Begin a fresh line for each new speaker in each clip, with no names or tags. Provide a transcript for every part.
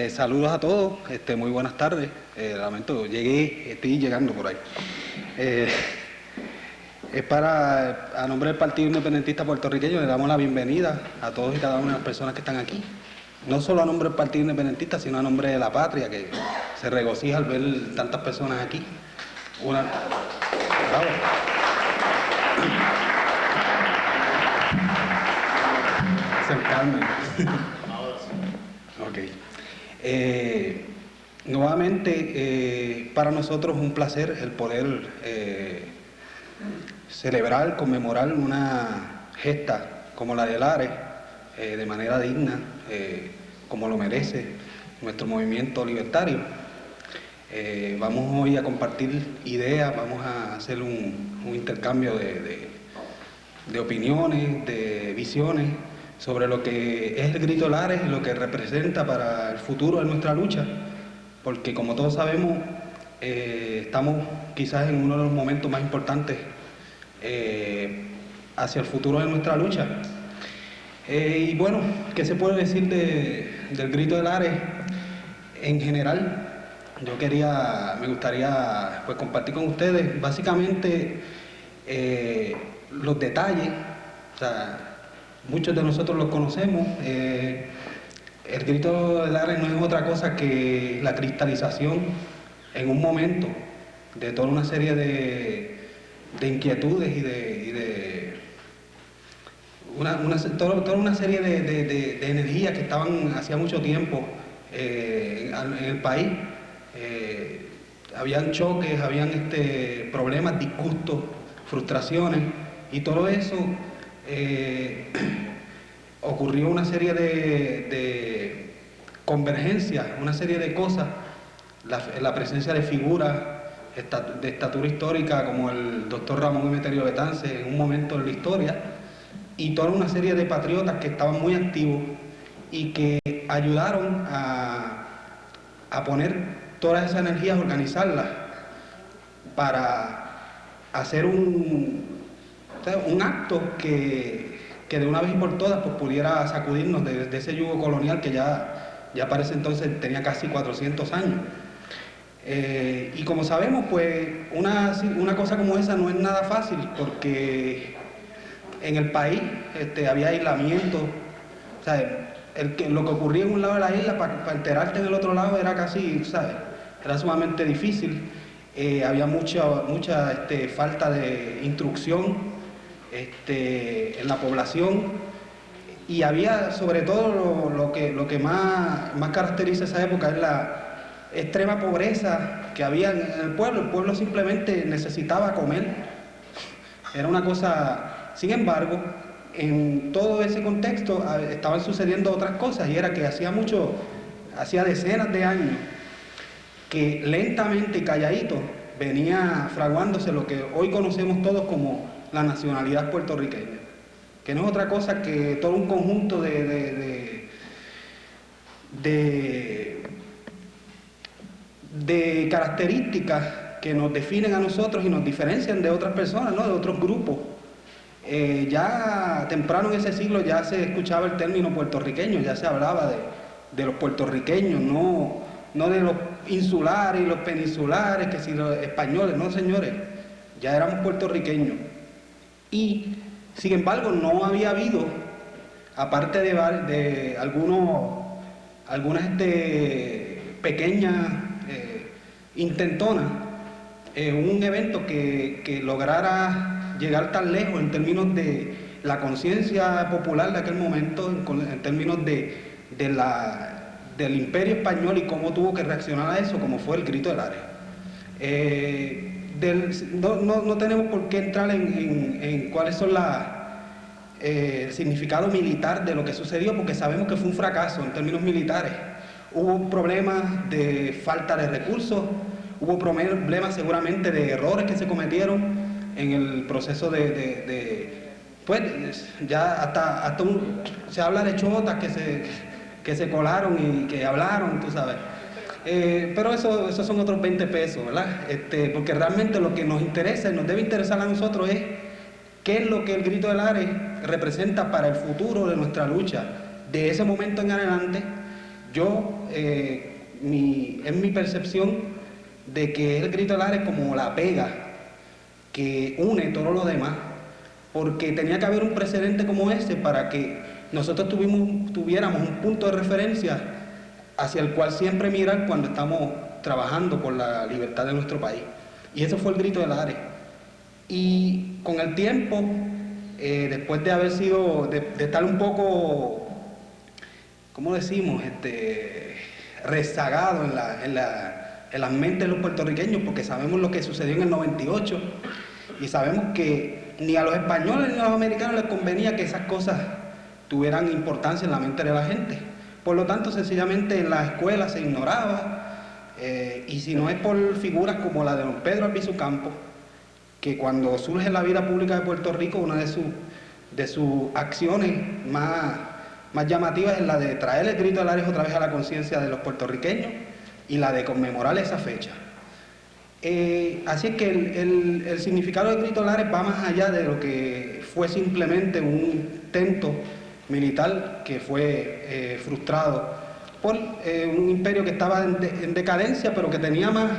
Saludos a todos, muy buenas tardes. Lamento, estoy llegando por ahí. A nombre del Partido Independentista Puertorriqueño, le damos la bienvenida a todos y cada una de las personas que están aquí. No solo a nombre del Partido Independentista, sino a nombre de la patria, que se regocija al ver tantas personas aquí. Bravo. Acercarme. Ok. Nuevamente, para nosotros es un placer el poder celebrar, conmemorar una gesta como la de Lares de manera digna, como lo merece nuestro movimiento libertario. Vamos hoy a compartir ideas, vamos a hacer un intercambio de opiniones, de visiones sobre lo que es el Grito Lares y lo que representa para el futuro de nuestra lucha, porque como todos sabemos, estamos quizás en uno de los momentos más importantes hacia el futuro de nuestra lucha. Y bueno, ¿qué se puede decir del Grito de Lares en general? Me gustaría pues compartir con ustedes básicamente los detalles. O sea, muchos de nosotros los conocemos. El Grito de Lares no es otra cosa que la cristalización en un momento de toda una serie de inquietudes toda una serie de energías que estaban hacía mucho tiempo en el país. Habían choques, habían problemas, disgustos, frustraciones, y todo eso ocurrió una serie de convergencias, una serie de cosas, la presencia de figuras de estatura histórica como el doctor Ramón Emeterio Betance en un momento de la historia, y toda una serie de patriotas que estaban muy activos y que ayudaron a poner todas esas energías, organizarlas para hacer un acto que de una vez y por todas pues, pudiera sacudirnos de ese yugo colonial que ya para ese entonces tenía casi 400 años. Y como sabemos, pues una cosa como esa no es nada fácil, porque en el país había aislamiento. O sea, lo que ocurría en un lado de la isla, para enterarte en el otro lado era casi, ¿sabes? Era sumamente difícil. Había mucha falta de instrucción en la población, y había sobre todo lo que más caracteriza esa época es la extrema pobreza que había en el pueblo. El pueblo simplemente necesitaba comer. Era una cosa. Sin embargo, en todo ese contexto estaban sucediendo otras cosas, y era que hacía decenas de años que lentamente y calladito venía fraguándose lo que hoy conocemos todos como la nacionalidad puertorriqueña, que no es otra cosa que todo un conjunto de características que nos definen a nosotros y nos diferencian de otras personas, ¿no? De otros grupos. Ya temprano en ese siglo ya se escuchaba el término puertorriqueño, ya se hablaba de los puertorriqueños, no de los insulares y los peninsulares, que si los españoles, no señores, ya éramos puertorriqueños. Y sin embargo no había habido, aparte de algunas pequeñas intentonas, un evento que lograra llegar tan lejos en términos de la conciencia popular de aquel momento, en términos del Imperio Español y cómo tuvo que reaccionar a eso, como fue el Grito de Lares. No tenemos por qué entrar en cuáles son el significado militar de lo que sucedió, porque sabemos que fue un fracaso en términos militares. Hubo problemas de falta de recursos, hubo problemas seguramente de errores que se cometieron en el proceso pues ya se habla de chotas que se colaron y que hablaron, tú sabes. Pero esos son otros 20 pesos, ¿verdad? Porque realmente lo que nos interesa y nos debe interesar a nosotros es qué es lo que el Grito de Lares representa para el futuro de nuestra lucha, de ese momento en adelante, es mi percepción de que el grito de Lares como la pega que une todo lo demás, porque tenía que haber un precedente como ese para que nosotros tuviéramos un punto de referencia hacia el cual siempre mirar cuando estamos trabajando por la libertad de nuestro país. Y eso fue el grito de Lares. Y con el tiempo, después de haber sido, de estar un poco, ¿cómo decimos?, rezagado en las mentes de los puertorriqueños, porque sabemos lo que sucedió en el 98 y sabemos que ni a los españoles ni a los americanos les convenía que esas cosas tuvieran importancia en la mente de la gente. Por lo tanto, sencillamente en las escuelas se ignoraba, y si no es por figuras como la de don Pedro Albizu Campos, que cuando surge en la vida pública de Puerto Rico, una de sus acciones más llamativas es la de traer el grito de Lares otra vez a la conciencia de los puertorriqueños y la de conmemorar esa fecha. Así es que el significado del grito de Lares va más allá de lo que fue simplemente un intento militar que fue frustrado por un imperio que estaba en decadencia, pero que tenía más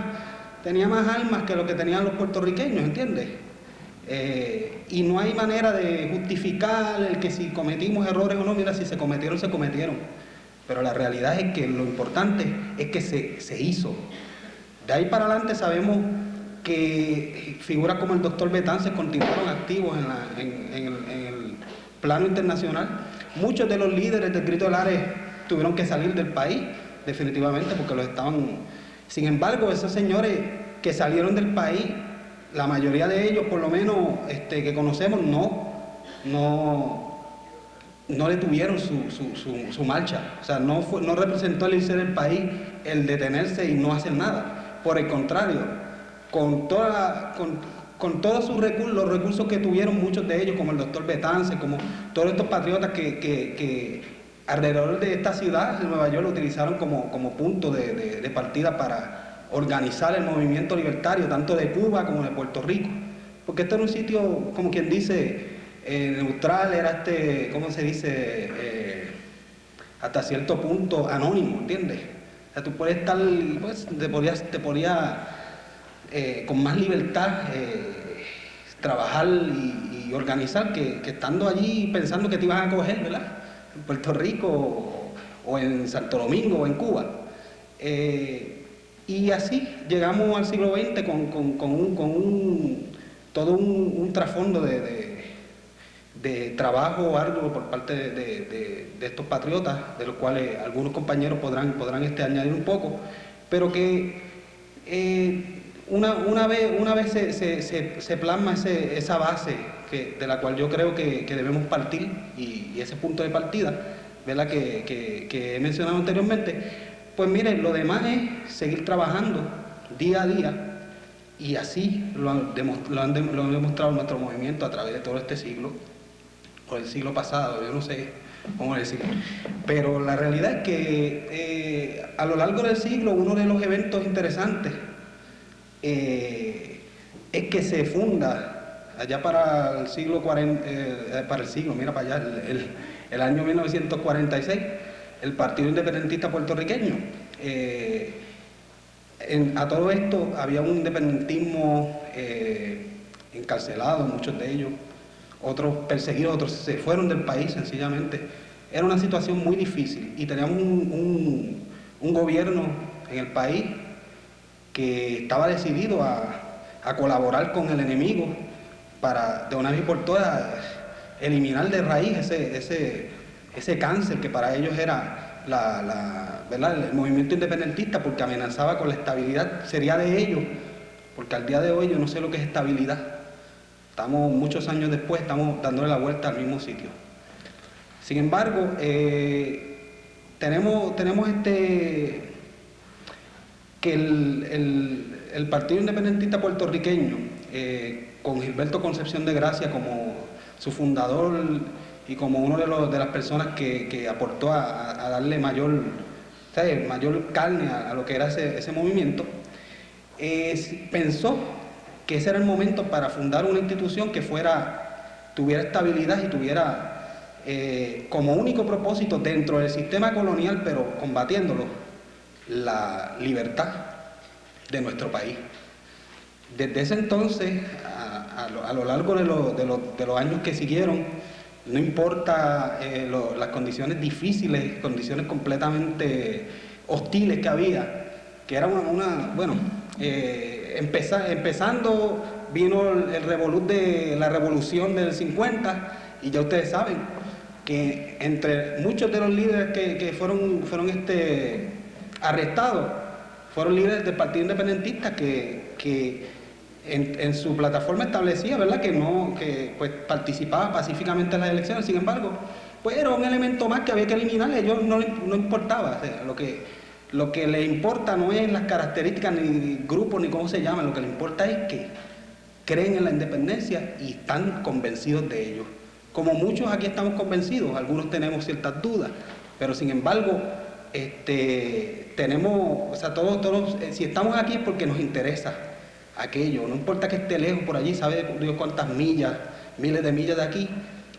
armas que lo que tenían los puertorriqueños, ¿entiendes? Y no hay manera de justificar el que si cometimos errores o no. Mira, si se cometieron, se cometieron. Pero la realidad es que lo importante es que se hizo. De ahí para adelante sabemos que figuras como el doctor Betances continuaron activos en el plano internacional. Muchos de los líderes del grito de Lares tuvieron que salir del país, definitivamente, porque los estaban... Sin embargo, esos señores que salieron del país, la mayoría de ellos, por lo menos que conocemos, no detuvieron su marcha. O sea, no representó el irse del país el detenerse y no hacer nada. Por el contrario, con todos los recursos que tuvieron muchos de ellos, como el doctor Betances, como todos estos patriotas que alrededor de esta ciudad de Nueva York lo utilizaron como punto de partida para organizar el movimiento libertario, tanto de Cuba como de Puerto Rico. Porque este era un sitio, como quien dice, neutral, era ¿cómo se dice? Hasta cierto punto anónimo, ¿entiendes? O sea, tú puedes estar, pues, te podías con más libertad trabajar y organizar que estando allí pensando que te iban a coger, ¿verdad? En Puerto Rico o en Santo Domingo o en Cuba. Y así llegamos al siglo XX con todo un trasfondo de trabajo arduo por parte de estos patriotas, de los cuales algunos compañeros podrán añadir un poco, pero que una vez se plasma esa base de la cual yo creo que debemos partir, y ese punto de partida, ¿verdad?, que he mencionado anteriormente, pues miren, lo demás es seguir trabajando día a día, y así lo han demostrado nuestro movimiento a través de todo este siglo, o el siglo pasado, yo no sé cómo decirlo. Pero la realidad es que a lo largo del siglo, uno de los eventos interesantes es que se funda allá para el siglo 40, mira para allá, el año 1946, el Partido Independentista Puertorriqueño. A todo esto había un independentismo encarcelado, muchos de ellos, otros perseguidos, otros se fueron del país sencillamente. Era una situación muy difícil y teníamos un gobierno en el país que estaba decidido a colaborar con el enemigo para de una vez por todas eliminar de raíz ese cáncer que para ellos era ¿verdad?, el movimiento independentista, porque amenazaba con la estabilidad. Sería de ellos, porque al día de hoy yo no sé lo que es estabilidad. Estamos muchos años después, estamos dándole la vuelta al mismo sitio. Sin embargo, tenemos que el Partido Independentista Puertorriqueño, con Gilberto Concepción de Gracia como su fundador y como uno de las personas que aportó a darle mayor carne a lo que era ese movimiento, pensó que ese era el momento para fundar una institución que tuviera estabilidad y tuviera como único propósito dentro del sistema colonial, pero combatiéndolo, la libertad de nuestro país. Desde ese entonces, a lo largo de los años que siguieron, no importa las condiciones difíciles, condiciones completamente hostiles que había, que era empezando vino el revolut de la revolución del 50, y ya ustedes saben que entre muchos de los líderes que fueron arrestados, fueron líderes del Partido Independentista que en su plataforma establecía, ¿verdad?, que pues participaba pacíficamente en las elecciones. Sin embargo, pues era un elemento más que había que eliminar. A ellos no importaba. O sea, lo que les importa no es las características ni grupos ni cómo se llaman. Lo que les importa es que creen en la independencia y están convencidos de ello. Como muchos aquí estamos convencidos, algunos tenemos ciertas dudas, pero sin embargo tenemos, o sea, todos, si estamos aquí es porque nos interesa aquello. No importa que esté lejos por allí, sabe Dios cuántas millas, miles de millas de aquí,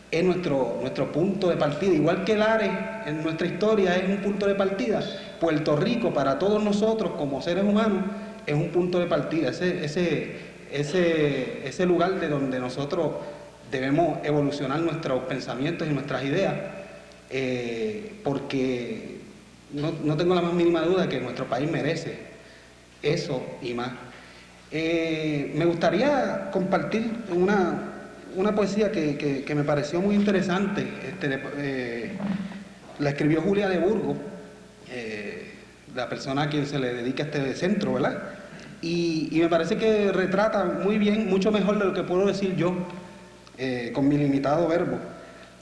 es nuestro punto de partida. Igual que Lares en nuestra historia es un punto de partida, Puerto Rico para todos nosotros como seres humanos es un punto de partida, ese lugar de donde nosotros debemos evolucionar nuestros pensamientos y nuestras ideas, porque no tengo la más mínima duda de que nuestro país merece eso y más. Me gustaría compartir una poesía que me pareció muy interesante. La escribió Julia de Burgos, la persona a quien se le dedica este centro, ¿verdad? Y me parece que retrata muy bien, mucho mejor de lo que puedo decir yo, con mi limitado verbo,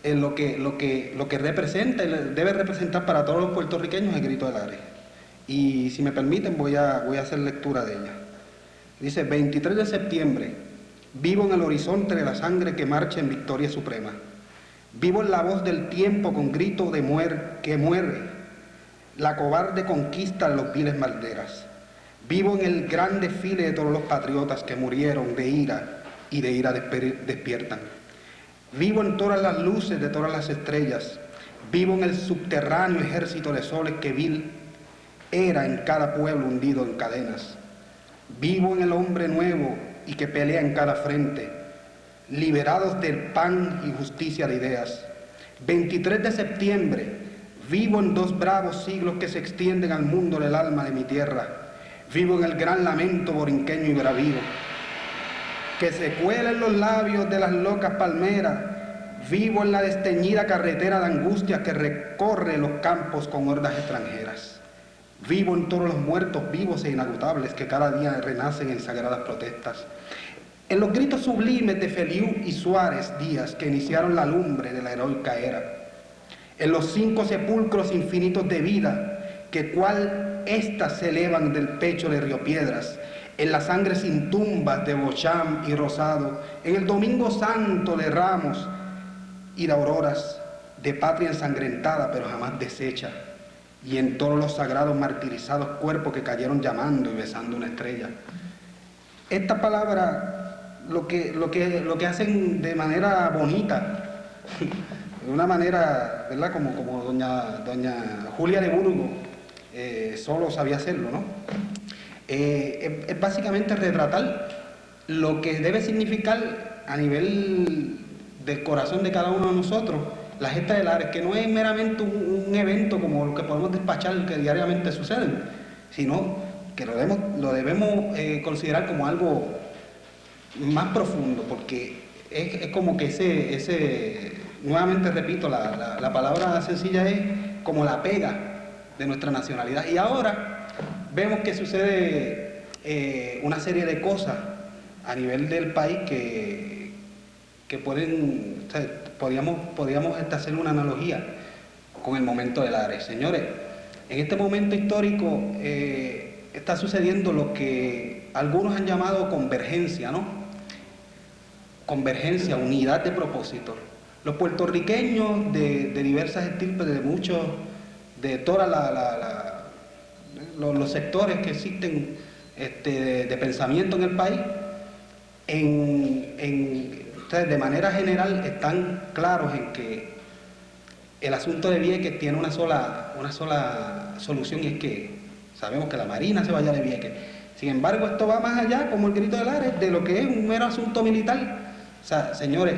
lo que representa y debe representar para todos los puertorriqueños el Grito de Lares. Y si me permiten voy a hacer lectura de ella. Dice: 23 de septiembre, vivo en el horizonte de la sangre que marcha en victoria suprema. Vivo en la voz del tiempo con grito que muere la cobarde conquista en los viles malderas. Vivo en el gran desfile de todos los patriotas que murieron de ira y de ira despiertan. Vivo en todas las luces de todas las estrellas. Vivo en el subterráneo ejército de soles que vil era en cada pueblo hundido en cadenas. Vivo en el hombre nuevo y que pelea en cada frente, liberados del pan y justicia de ideas. 23 de septiembre, vivo en dos bravos siglos que se extienden al mundo del alma de mi tierra. Vivo en el gran lamento borinqueño y bravío, que se cuela en los labios de las locas palmeras. Vivo en la desteñida carretera de angustia que recorre los campos con hordas extranjeras. Vivo en todos los muertos vivos e inagotables que cada día renacen en sagradas protestas. En los gritos sublimes de Feliú y Suárez Díaz que iniciaron la lumbre de la heroica era. En los 5 sepulcros infinitos de vida que cual éstas se elevan del pecho de Río Piedras. En la sangre sin tumbas de Bocham y Rosado. En el Domingo Santo de Ramos y de Auroras, de patria ensangrentada pero jamás deshecha. Y en todos los sagrados martirizados cuerpos que cayeron llamando y besando una estrella. Estas palabras lo que hacen de manera bonita, de una manera, ¿verdad?, como doña Julia de Burgos solo sabía hacerlo, ¿no? Es básicamente retratar lo que debe significar a nivel del corazón de cada uno de nosotros la gesta de Lares, que no es meramente un evento como lo que podemos despachar que diariamente suceden, sino que lo debemos considerar como algo más profundo, porque es como que nuevamente repito, la palabra sencilla es como la pega de nuestra nacionalidad. Y ahora vemos que sucede una serie de cosas a nivel del país que pueden, o sea, podríamos hacer una analogía con el momento de Lares. Señores, en este momento histórico está sucediendo lo que algunos han llamado convergencia, ¿no? Convergencia, unidad de propósito. Los puertorriqueños de diversas estirpes, de todos los sectores que existen de pensamiento en el país, de manera general están claros en que el asunto de Vieques tiene una sola solución, y es que sabemos que la Marina se vaya de Vieques. Sin embargo, esto va más allá, como el grito de Lares, de lo que es un mero asunto militar. O sea, señores,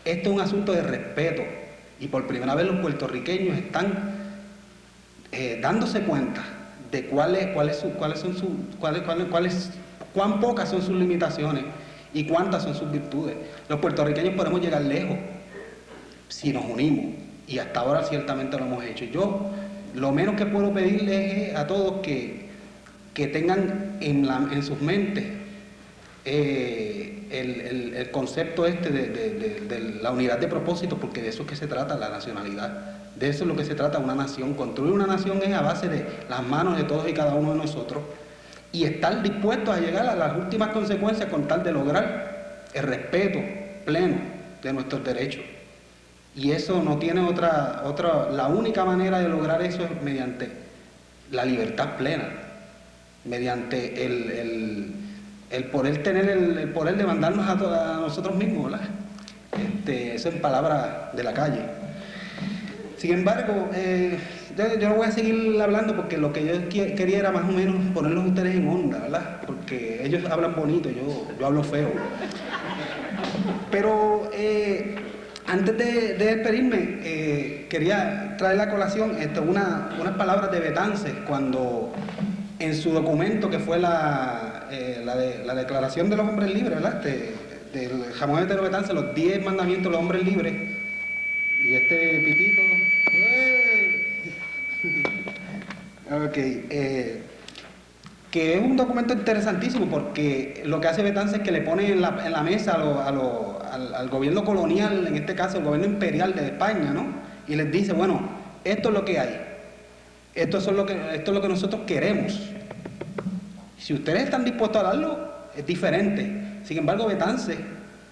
esto es un asunto de respeto, y por primera vez los puertorriqueños están dándose cuenta de cuán pocas son sus limitaciones y cuántas son sus virtudes. Los puertorriqueños podemos llegar lejos si nos unimos, y hasta ahora ciertamente lo hemos hecho. Yo lo menos que puedo pedirles es a todos que tengan en sus mentes el concepto de la unidad de propósito, porque de eso es que se trata la nacionalidad. De eso es lo que se trata una nación. Construir una nación es a base de las manos de todos y cada uno de nosotros, y estar dispuestos a llegar a las últimas consecuencias con tal de lograr el respeto pleno de nuestros derechos. Y eso no tiene la única manera de lograr eso es mediante la libertad plena, mediante el poder tener el poder de mandarnos a nosotros mismos, ¿verdad? Eso en palabras de la calle. Sin embargo, yo no voy a seguir hablando, porque lo que yo quería era más o menos ponerlos ustedes en onda, ¿verdad? Porque ellos hablan bonito, yo hablo feo. Pero antes de despedirme, quería traer a colación unas palabras de Betances, cuando en su documento, que fue la Declaración de los Hombres Libres, ¿verdad? Del Jamón Eterno Betances, los 10 mandamientos de los hombres libres, y este pitito, ok, que es un documento interesantísimo, porque lo que hace Betances es que le pone en la mesa al gobierno colonial, en este caso el gobierno imperial de España, ¿no? Y les dice, bueno, esto es lo que hay, esto es lo que nosotros queremos. Si ustedes están dispuestos a darlo, es diferente. Sin embargo, Betances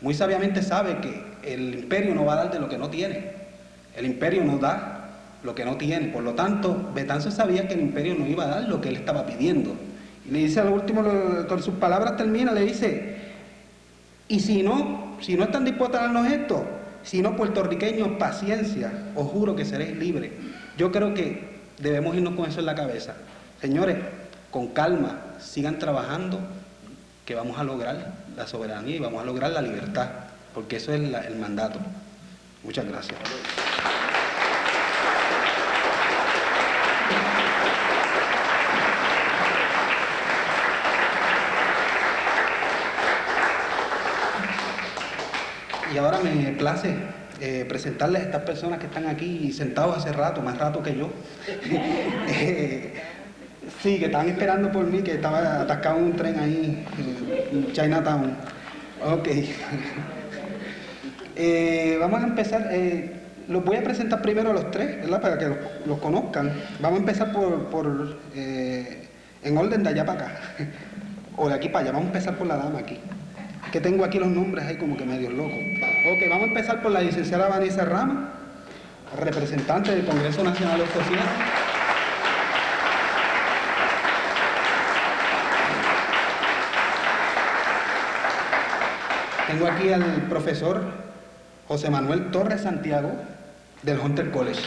muy sabiamente sabe que el imperio no va a dar de lo que no tiene. El imperio no da lo que no tiene. Por lo tanto, Betances sabía que el imperio no iba a dar lo que él estaba pidiendo. Y le dice, al último, con sus palabras termina, le dice, y si no están dispuestos a darnos esto, si no, puertorriqueños, paciencia, os juro que seréis libres. Yo creo que debemos irnos con eso en la cabeza. Señores, con calma, sigan trabajando, que vamos a lograr la soberanía y vamos a lograr la libertad, porque eso es el mandato. Muchas gracias. Y ahora me place presentarles a estas personas que están aquí sentados hace rato, más rato que yo. Sí, que estaban esperando por mí, que estaba atascado en un tren ahí en Chinatown. Ok. Vamos a empezar. Los voy a presentar primero a los tres, ¿verdad? Para que los conozcan. Vamos a empezar en orden de allá para acá. O de aquí para allá. Vamos a empezar por la dama aquí. Que tengo aquí los nombres ahí como que medio locos. Ok, vamos a empezar por la licenciada Vanessa Rama, representante del Congreso Nacional de Sociedad. Tengo aquí al profesor José Manuel Torres Santiago, del Hunter College.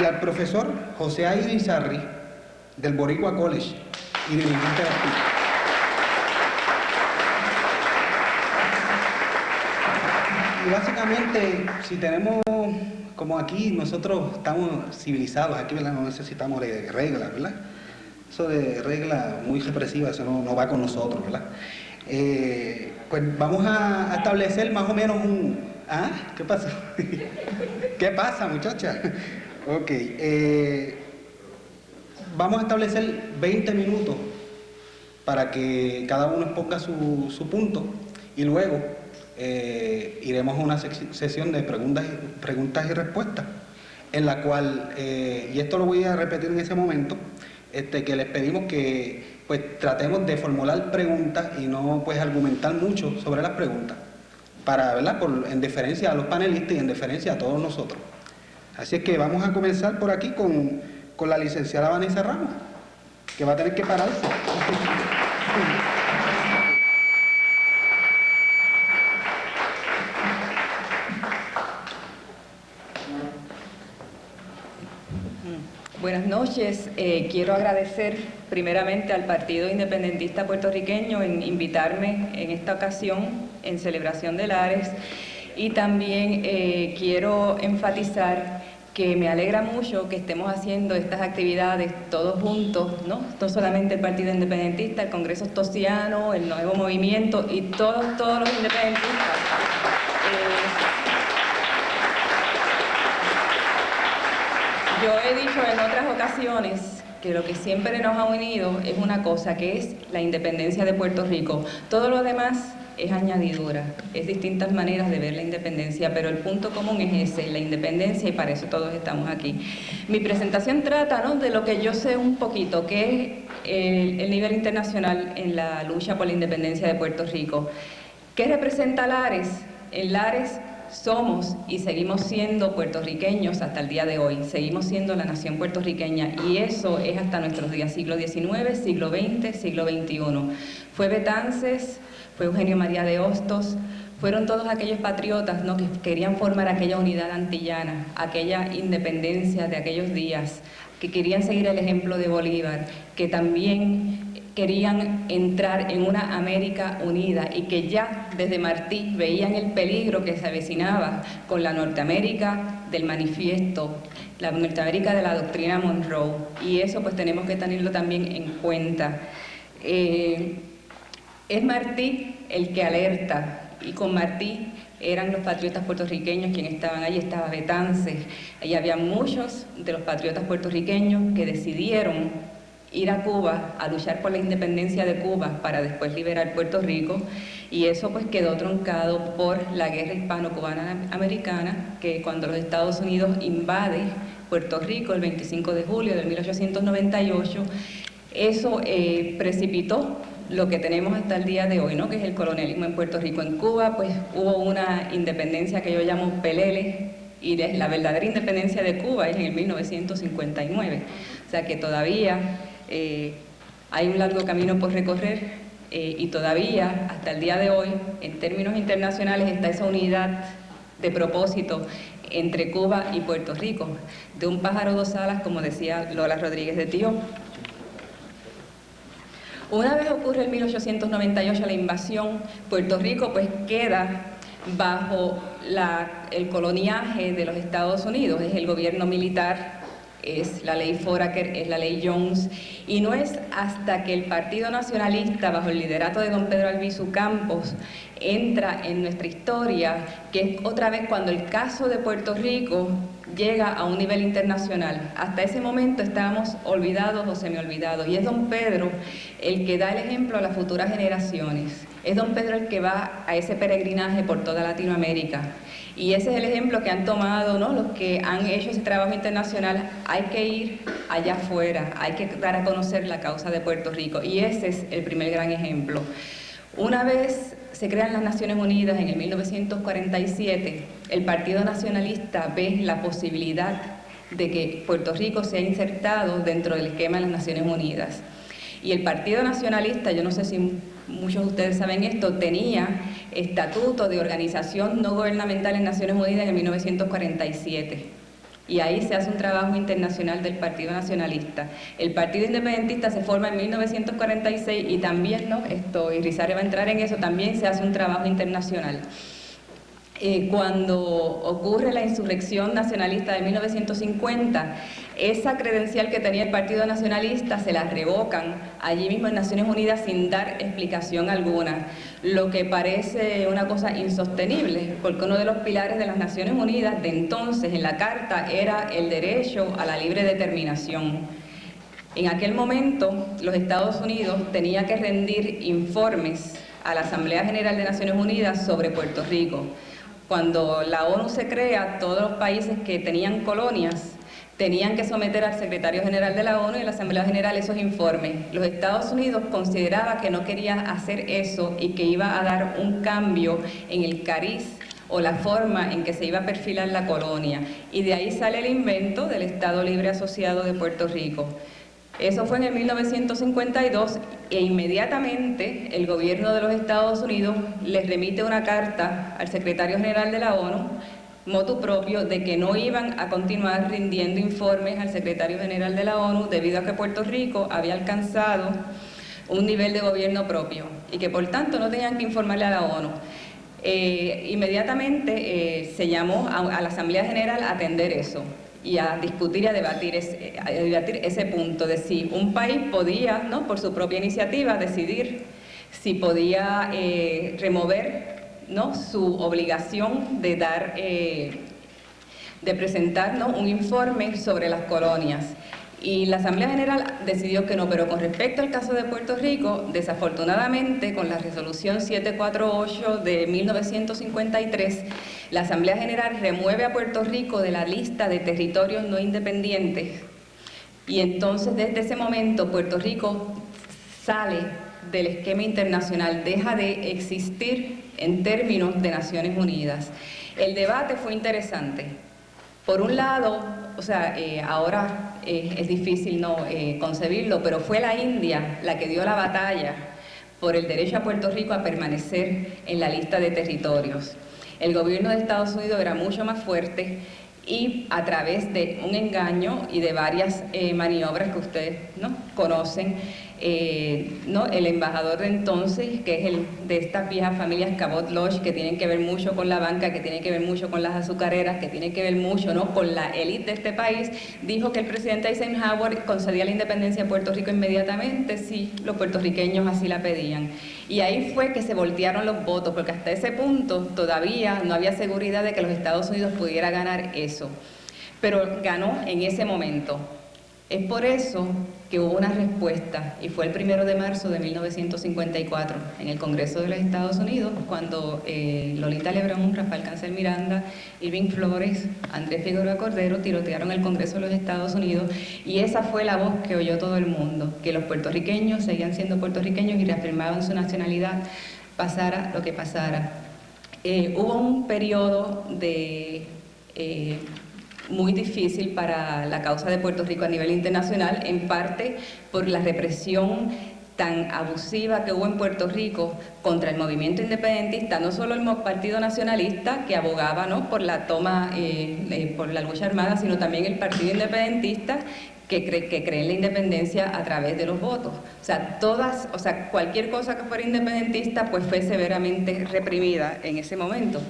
Y al profesor José Aide Izarri, del Boricua College, y dirigente de aquí. Y básicamente, si tenemos, como aquí nosotros estamos civilizados, aquí, ¿verdad? No necesitamos de reglas, ¿verdad? Eso de reglas muy represivas, eso no va con nosotros, ¿verdad? Pues vamos a establecer más o menos ¿Ah? ¿Qué pasa? ¿Qué pasa, muchacha? Ok. Vamos a establecer 20 minutos para que cada uno exponga su punto, y luego iremos a una sesión de preguntas y respuestas, en la cual, y esto lo voy a repetir en ese momento, que les pedimos que pues tratemos de formular preguntas y no pues argumentar mucho sobre las preguntas, para, ¿verdad? En deferencia a los panelistas y en deferencia a todos nosotros. Así es que vamos a comenzar por aquí con la licenciada Vanessa Ramos, que va a tener que pararse.
Buenas noches. Quiero agradecer primeramente al Partido Independentista Puertorriqueño en invitarme en esta ocasión en celebración de Lares, y también quiero enfatizar que me alegra mucho que estemos haciendo estas actividades todos juntos, no solamente el Partido Independentista, el Congreso Ostosiano, el Nuevo Movimiento y todos los independentistas. Yo he dicho en otras ocasiones que lo que siempre nos ha unido es una cosa, que es la independencia de Puerto Rico. Todo lo demás es añadidura, es distintas maneras de ver la independencia, pero el punto común es ese, la independencia, y para eso todos estamos aquí. Mi presentación trata de lo que yo sé un poquito, que es el nivel internacional en la lucha por la independencia de Puerto Rico. ¿Qué representa Lares? En Lares somos y seguimos siendo puertorriqueños hasta el día de hoy, seguimos siendo la nación puertorriqueña, y eso es hasta nuestros días, siglo XIX, siglo XX, siglo XXI. Fue Betances, fue Eugenio María de Hostos, fueron todos aquellos patriotas que querían formar aquella unidad antillana, aquella independencia de aquellos días, que querían seguir el ejemplo de Bolívar, que también querían entrar en una América unida, y que ya desde Martí veían el peligro que se avecinaba con la Norteamérica del manifiesto, la Norteamérica de la doctrina Monroe, y eso pues tenemos que tenerlo también en cuenta. Es Martí el que alerta, y con Martí eran los patriotas puertorriqueños quienes estaban allí. Estaba Betances, allí había muchos de los patriotas puertorriqueños que decidieron ir a Cuba a luchar por la independencia de Cuba para después liberar Puerto Rico, y eso pues quedó truncado por la guerra hispano-cubana americana, que cuando los Estados Unidos invade Puerto Rico el 25 de julio de 1898, eso precipitó lo que tenemos hasta el día de hoy, que es el colonialismo en Puerto Rico. En Cuba pues hubo una independencia que yo llamo pelele, y la verdadera independencia de Cuba es en el 1959, o sea que todavía hay un largo camino por recorrer, y todavía hasta el día de hoy en términos internacionales está esa unidad de propósito entre Cuba y Puerto Rico, de un pájaro dos alas, como decía Lola Rodríguez de Tío. Una vez ocurre en 1898 la invasión, Puerto Rico pues queda bajo el coloniaje de los Estados Unidos, es el gobierno militar, es la ley Foraker, es la ley Jones, y no es hasta que el Partido Nacionalista, bajo el liderato de don Pedro Albizu Campos, entra en nuestra historia, que es otra vez cuando el caso de Puerto Rico llega a un nivel internacional. Hasta ese momento estábamos olvidados o semi-olvidados, y es don Pedro el que da el ejemplo a las futuras generaciones. Es don Pedro el que va a ese peregrinaje por toda Latinoamérica, y ese es el ejemplo que han tomado los que han hecho ese trabajo internacional. Hay que ir allá afuera, hay que dar a conocer la causa de Puerto Rico, y ese es el primer gran ejemplo. Una vez se crean las Naciones Unidas en el 1947, el Partido Nacionalista ve la posibilidad de que Puerto Rico sea insertado dentro del esquema de las Naciones Unidas. Y el Partido Nacionalista, yo no sé si muchos de ustedes saben esto, tenía estatuto de organización no gubernamental en Naciones Unidas en 1947. Y ahí se hace un trabajo internacional del Partido Nacionalista. El Partido Independentista se forma en 1946, y también, y Rizario va a entrar en eso, también se hace un trabajo internacional. Cuando ocurre la insurrección nacionalista de 1950, esa credencial que tenía el Partido Nacionalista se la revocan allí mismo en Naciones Unidas sin dar explicación alguna, lo que parece una cosa insostenible, porque uno de los pilares de las Naciones Unidas de entonces en la Carta era el derecho a la libre determinación. En aquel momento los Estados Unidos tenían que rendir informes a la Asamblea General de Naciones Unidas sobre Puerto Rico. Cuando la ONU se crea, todos los países que tenían colonias tenían que someter al secretario general de la ONU y a la Asamblea General esos informes. Los Estados Unidos consideraba que no quería hacer eso y que iba a dar un cambio en el cariz o la forma en que se iba a perfilar la colonia. Y de ahí sale el invento del Estado Libre Asociado de Puerto Rico. Eso fue en el 1952, e inmediatamente el gobierno de los Estados Unidos les remite una carta al secretario general de la ONU motu propio de que no iban a continuar rindiendo informes al secretario general de la ONU debido a que Puerto Rico había alcanzado un nivel de gobierno propio y que por tanto no tenían que informarle a la ONU. Inmediatamente se llamó a la Asamblea General a atender eso y a discutir y a debatir ese punto de si un país podía, ¿no?, por su propia iniciativa, decidir si podía remover, ¿no?, su obligación de dar, de presentar, ¿no?, un informe sobre las colonias. Y la Asamblea General decidió que no, pero con respecto al caso de Puerto Rico, desafortunadamente, con la resolución 748 de 1953, la Asamblea General remueve a Puerto Rico de la lista de territorios no independientes. Y entonces, desde ese momento, Puerto Rico sale del esquema internacional, deja de existir en términos de Naciones Unidas. El debate fue interesante. Por un lado, o sea, ahora es difícil no concebirlo, pero fue la India la que dio la batalla por el derecho a Puerto Rico a permanecer en la lista de territorios. El gobierno de Estados Unidos era mucho más fuerte y a través de un engaño y de varias maniobras que ustedes, ¿no?, conocen, ¿no?, el embajador de entonces, que es de estas viejas familias Cabot Lodge, que tienen que ver mucho con la banca, que tienen que ver mucho con las azucareras, que tienen que ver mucho, ¿no?, con la élite de este país, dijo que el presidente Eisenhower concedía la independencia a Puerto Rico inmediatamente si los puertorriqueños así la pedían. Y ahí fue que se voltearon los votos, porque hasta ese punto todavía no había seguridad de que los Estados Unidos pudiera ganar eso. Pero ganó en ese momento. Es por eso que hubo una respuesta, y fue el 1 de marzo de 1954, en el Congreso de los Estados Unidos, cuando Lolita Lebrón, Rafael Cancel Miranda, Irving Flores, Andrés Figueroa Cordero tirotearon el Congreso de los Estados Unidos, y esa fue la voz que oyó todo el mundo, que los puertorriqueños seguían siendo puertorriqueños y reafirmaban su nacionalidad, pasara lo que pasara. Hubo un periodo de muy difícil para la causa de Puerto Rico a nivel internacional, en parte por la represión tan abusiva que hubo en Puerto Rico contra el movimiento independentista, no solo el Partido Nacionalista, que abogaba, ¿no?, por la toma, por la lucha armada, sino también el Partido Independentista, que cree en la independencia a través de los votos. O sea, cualquier cosa que fuera independentista, pues fue severamente reprimida en ese momento.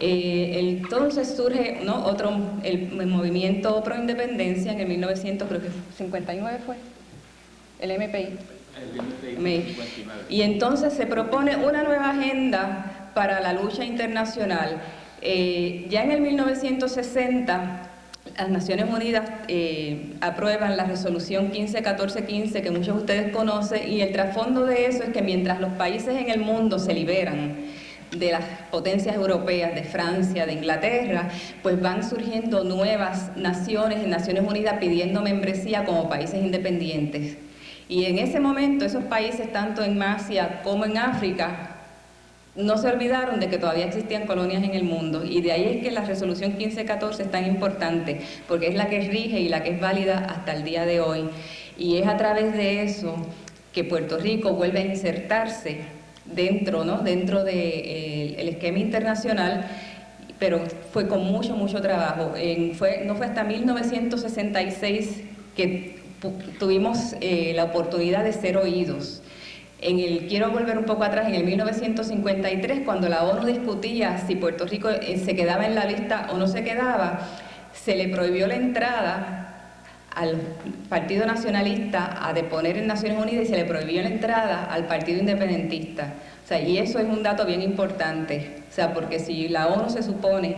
Entonces surge, ¿no?, el movimiento pro independencia en el 1959 fue el MPI. El MPI 59. Y entonces se propone una nueva agenda para la lucha internacional. Ya en el 1960 las Naciones Unidas aprueban la resolución 151415, que muchos de ustedes conocen, y el trasfondo de eso es que mientras los países en el mundo se liberan de las potencias europeas, de Francia, de Inglaterra, pues van surgiendo nuevas naciones en Naciones Unidas pidiendo membresía como países independientes. Y en ese momento esos países, tanto en Asia como en África, no se olvidaron de que todavía existían colonias en el mundo, y de ahí es que la resolución 1514 es tan importante, porque es la que rige y la que es válida hasta el día de hoy. Y es a través de eso que Puerto Rico vuelve a insertarse dentro del esquema internacional, pero fue con mucho trabajo. No fue hasta 1966 que tuvimos la oportunidad de ser oídos. Quiero volver un poco atrás, en el 1953, cuando la ONU discutía si Puerto Rico se quedaba en la lista o no se quedaba, se le prohibió la entrada al Partido Nacionalista a deponer en Naciones Unidas y se le prohibió la entrada al Partido Independentista. O sea, y eso es un dato bien importante. O sea, porque si la ONU se supone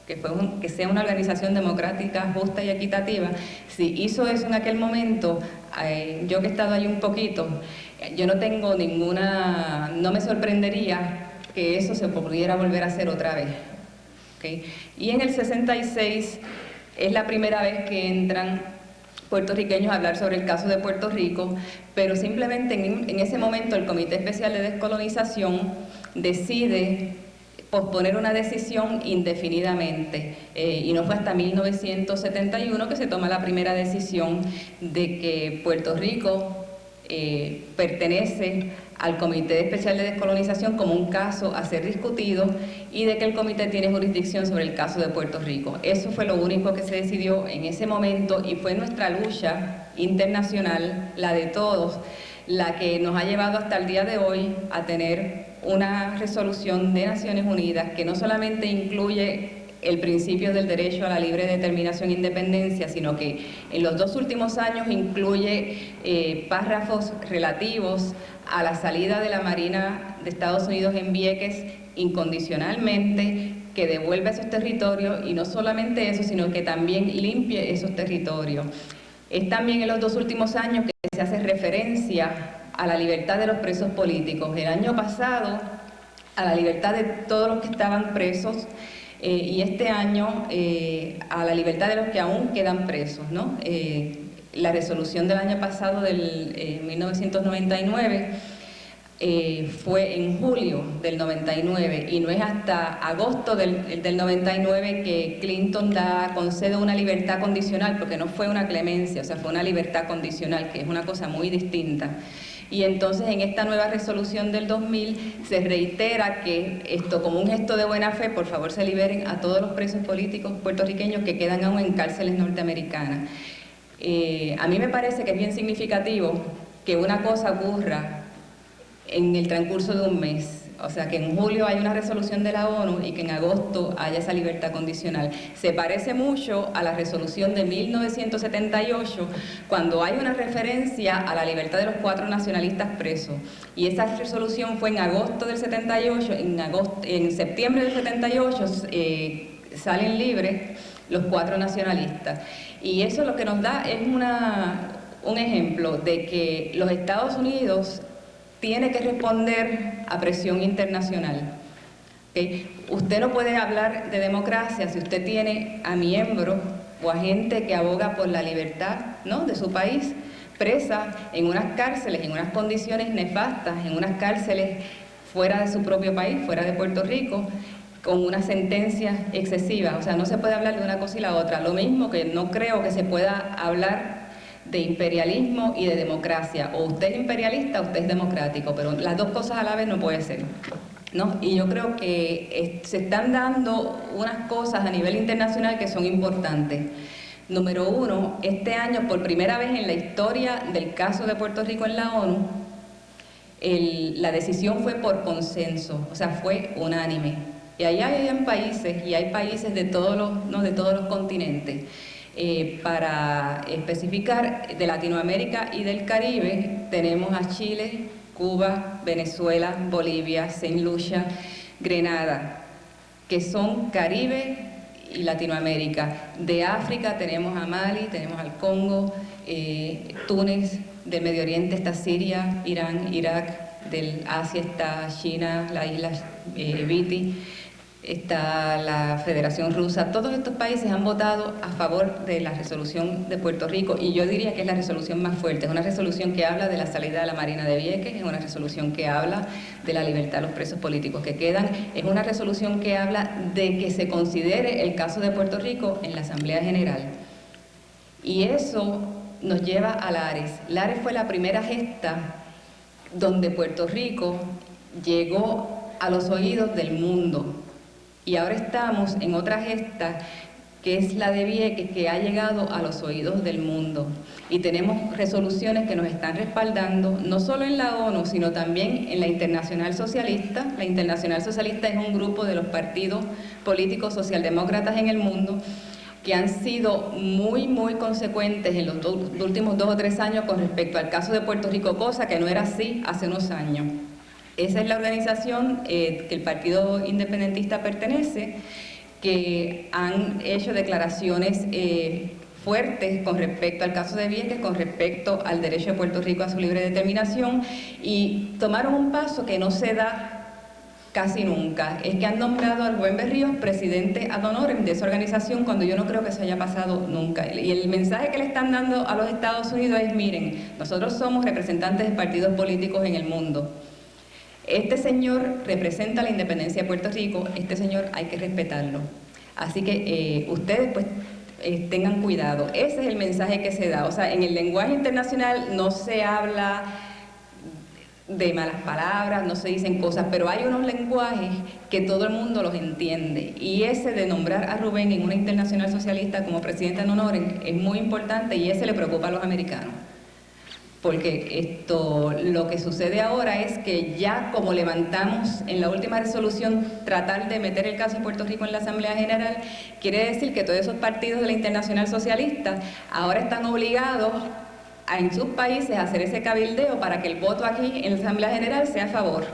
que sea una organización democrática, justa y equitativa, si hizo eso en aquel momento, yo que he estado ahí un poquito, yo no tengo no me sorprendería que eso se pudiera volver a hacer otra vez. ¿Okay? Y en el 66 es la primera vez que entran puertorriqueños a hablar sobre el caso de Puerto Rico, pero simplemente en ese momento el Comité Especial de Descolonización decide posponer una decisión indefinidamente, y no fue hasta 1971 que se toma la primera decisión de que Puerto Rico pertenece al Comité Especial de Descolonización como un caso a ser discutido y de que el comité tiene jurisdicción sobre el caso de Puerto Rico. Eso fue lo único que se decidió en ese momento y fue nuestra lucha internacional, la de todos, la que nos ha llevado hasta el día de hoy a tener una resolución de Naciones Unidas que no solamente incluye el principio del derecho a la libre determinación e independencia, sino que en los 2 últimos años incluye párrafos relativos a la salida de la Marina de Estados Unidos en Vieques incondicionalmente, que devuelve esos territorios, y no solamente eso, sino que también limpie esos territorios. Es también en los 2 últimos años que se hace referencia a la libertad de los presos políticos. El año pasado, a la libertad de todos los que estaban presos, y este año a la libertad de los que aún quedan presos, ¿no? La resolución del año pasado, del 1999, fue en julio del 99 y no es hasta agosto del 99 que Clinton concede una libertad condicional, porque no fue una clemencia, o sea, fue una libertad condicional, que es una cosa muy distinta. Y entonces en esta nueva resolución del 2000 se reitera que esto, como un gesto de buena fe, por favor se liberen a todos los presos políticos puertorriqueños que quedan aún en cárceles norteamericanas. A mí me parece que es bien significativo que una cosa ocurra en el transcurso de un mes. O sea, que en julio hay una resolución de la ONU y que en agosto haya esa libertad condicional. Se parece mucho a la resolución de 1978, cuando hay una referencia a la libertad de los 4 nacionalistas presos. Y esa resolución fue en agosto del 78, en septiembre del 78 salen libres los 4 nacionalistas. Y eso lo que nos da es un ejemplo de que los Estados Unidos tiene que responder a presión internacional. ¿Okay? Usted no puede hablar de democracia si usted tiene a miembros o a gente que aboga por la libertad, ¿no?, de su país, presa en unas cárceles, en unas condiciones nefastas, en unas cárceles fuera de su propio país, fuera de Puerto Rico, con una sentencia excesiva. O sea, no se puede hablar de una cosa y la otra. Lo mismo que no creo que se pueda hablar de imperialismo y de democracia. O usted es imperialista o usted es democrático, pero las 2 cosas a la vez no puede ser, ¿no? Y yo creo que se están dando unas cosas a nivel internacional que son importantes. Número 1, este año, por primera vez en la historia del caso de Puerto Rico en la ONU, la decisión fue por consenso, o sea, fue unánime. Y ahí hay países, y hay países de todos los continentes. Para especificar, de Latinoamérica y del Caribe, tenemos a Chile, Cuba, Venezuela, Bolivia, Saint Lucia, Grenada, que son Caribe y Latinoamérica. De África tenemos a Mali, tenemos al Congo, Túnez, del Medio Oriente está Siria, Irán, Irak, del Asia está China, la isla Viti, está la Federación Rusa. Todos estos países han votado a favor de la resolución de Puerto Rico, y yo diría que es la resolución más fuerte. Es una resolución que habla de la salida de la Marina de Vieques, es una resolución que habla de la libertad de los presos políticos que quedan, es una resolución que habla de que se considere el caso de Puerto Rico en la Asamblea General. Y eso nos lleva a Lares. Lares fue la primera gesta donde Puerto Rico llegó a los oídos del mundo. Y ahora estamos en otra gesta, que es la de Vieques, que ha llegado a los oídos del mundo. Y tenemos resoluciones que nos están respaldando, no solo en la ONU, sino también en la Internacional Socialista. La Internacional Socialista es un grupo de los partidos políticos socialdemócratas en el mundo que han sido muy, muy consecuentes en los últimos 2 o 3 años con respecto al caso de Puerto Rico, cosa que no era así hace unos años. Esa es la organización que el Partido Independentista pertenece, que han hecho declaraciones fuertes con respecto al caso de Vieques, con respecto al derecho de Puerto Rico a su libre determinación, y tomaron un paso que no se da casi nunca. Es que han nombrado al Rubén Berríos presidente ad honorem de esa organización, cuando yo no creo que eso haya pasado nunca. Y el mensaje que le están dando a los Estados Unidos es: miren, nosotros somos representantes de partidos políticos en el mundo. Este señor representa la independencia de Puerto Rico, este señor hay que respetarlo. Así que ustedes pues tengan cuidado. Ese es el mensaje que se da. O sea, en el lenguaje internacional no se habla de malas palabras, no se dicen cosas, pero hay unos lenguajes que todo el mundo los entiende. Y ese de nombrar a Rubén en una internacional socialista como presidenta en honor es muy importante y ese le preocupa a los americanos. Porque lo que sucede ahora es que ya como levantamos en la última resolución tratar de meter el caso de Puerto Rico en la Asamblea General, quiere decir que todos esos partidos de la Internacional Socialista ahora están obligados en sus países a hacer ese cabildeo para que el voto aquí en la Asamblea General sea a favor.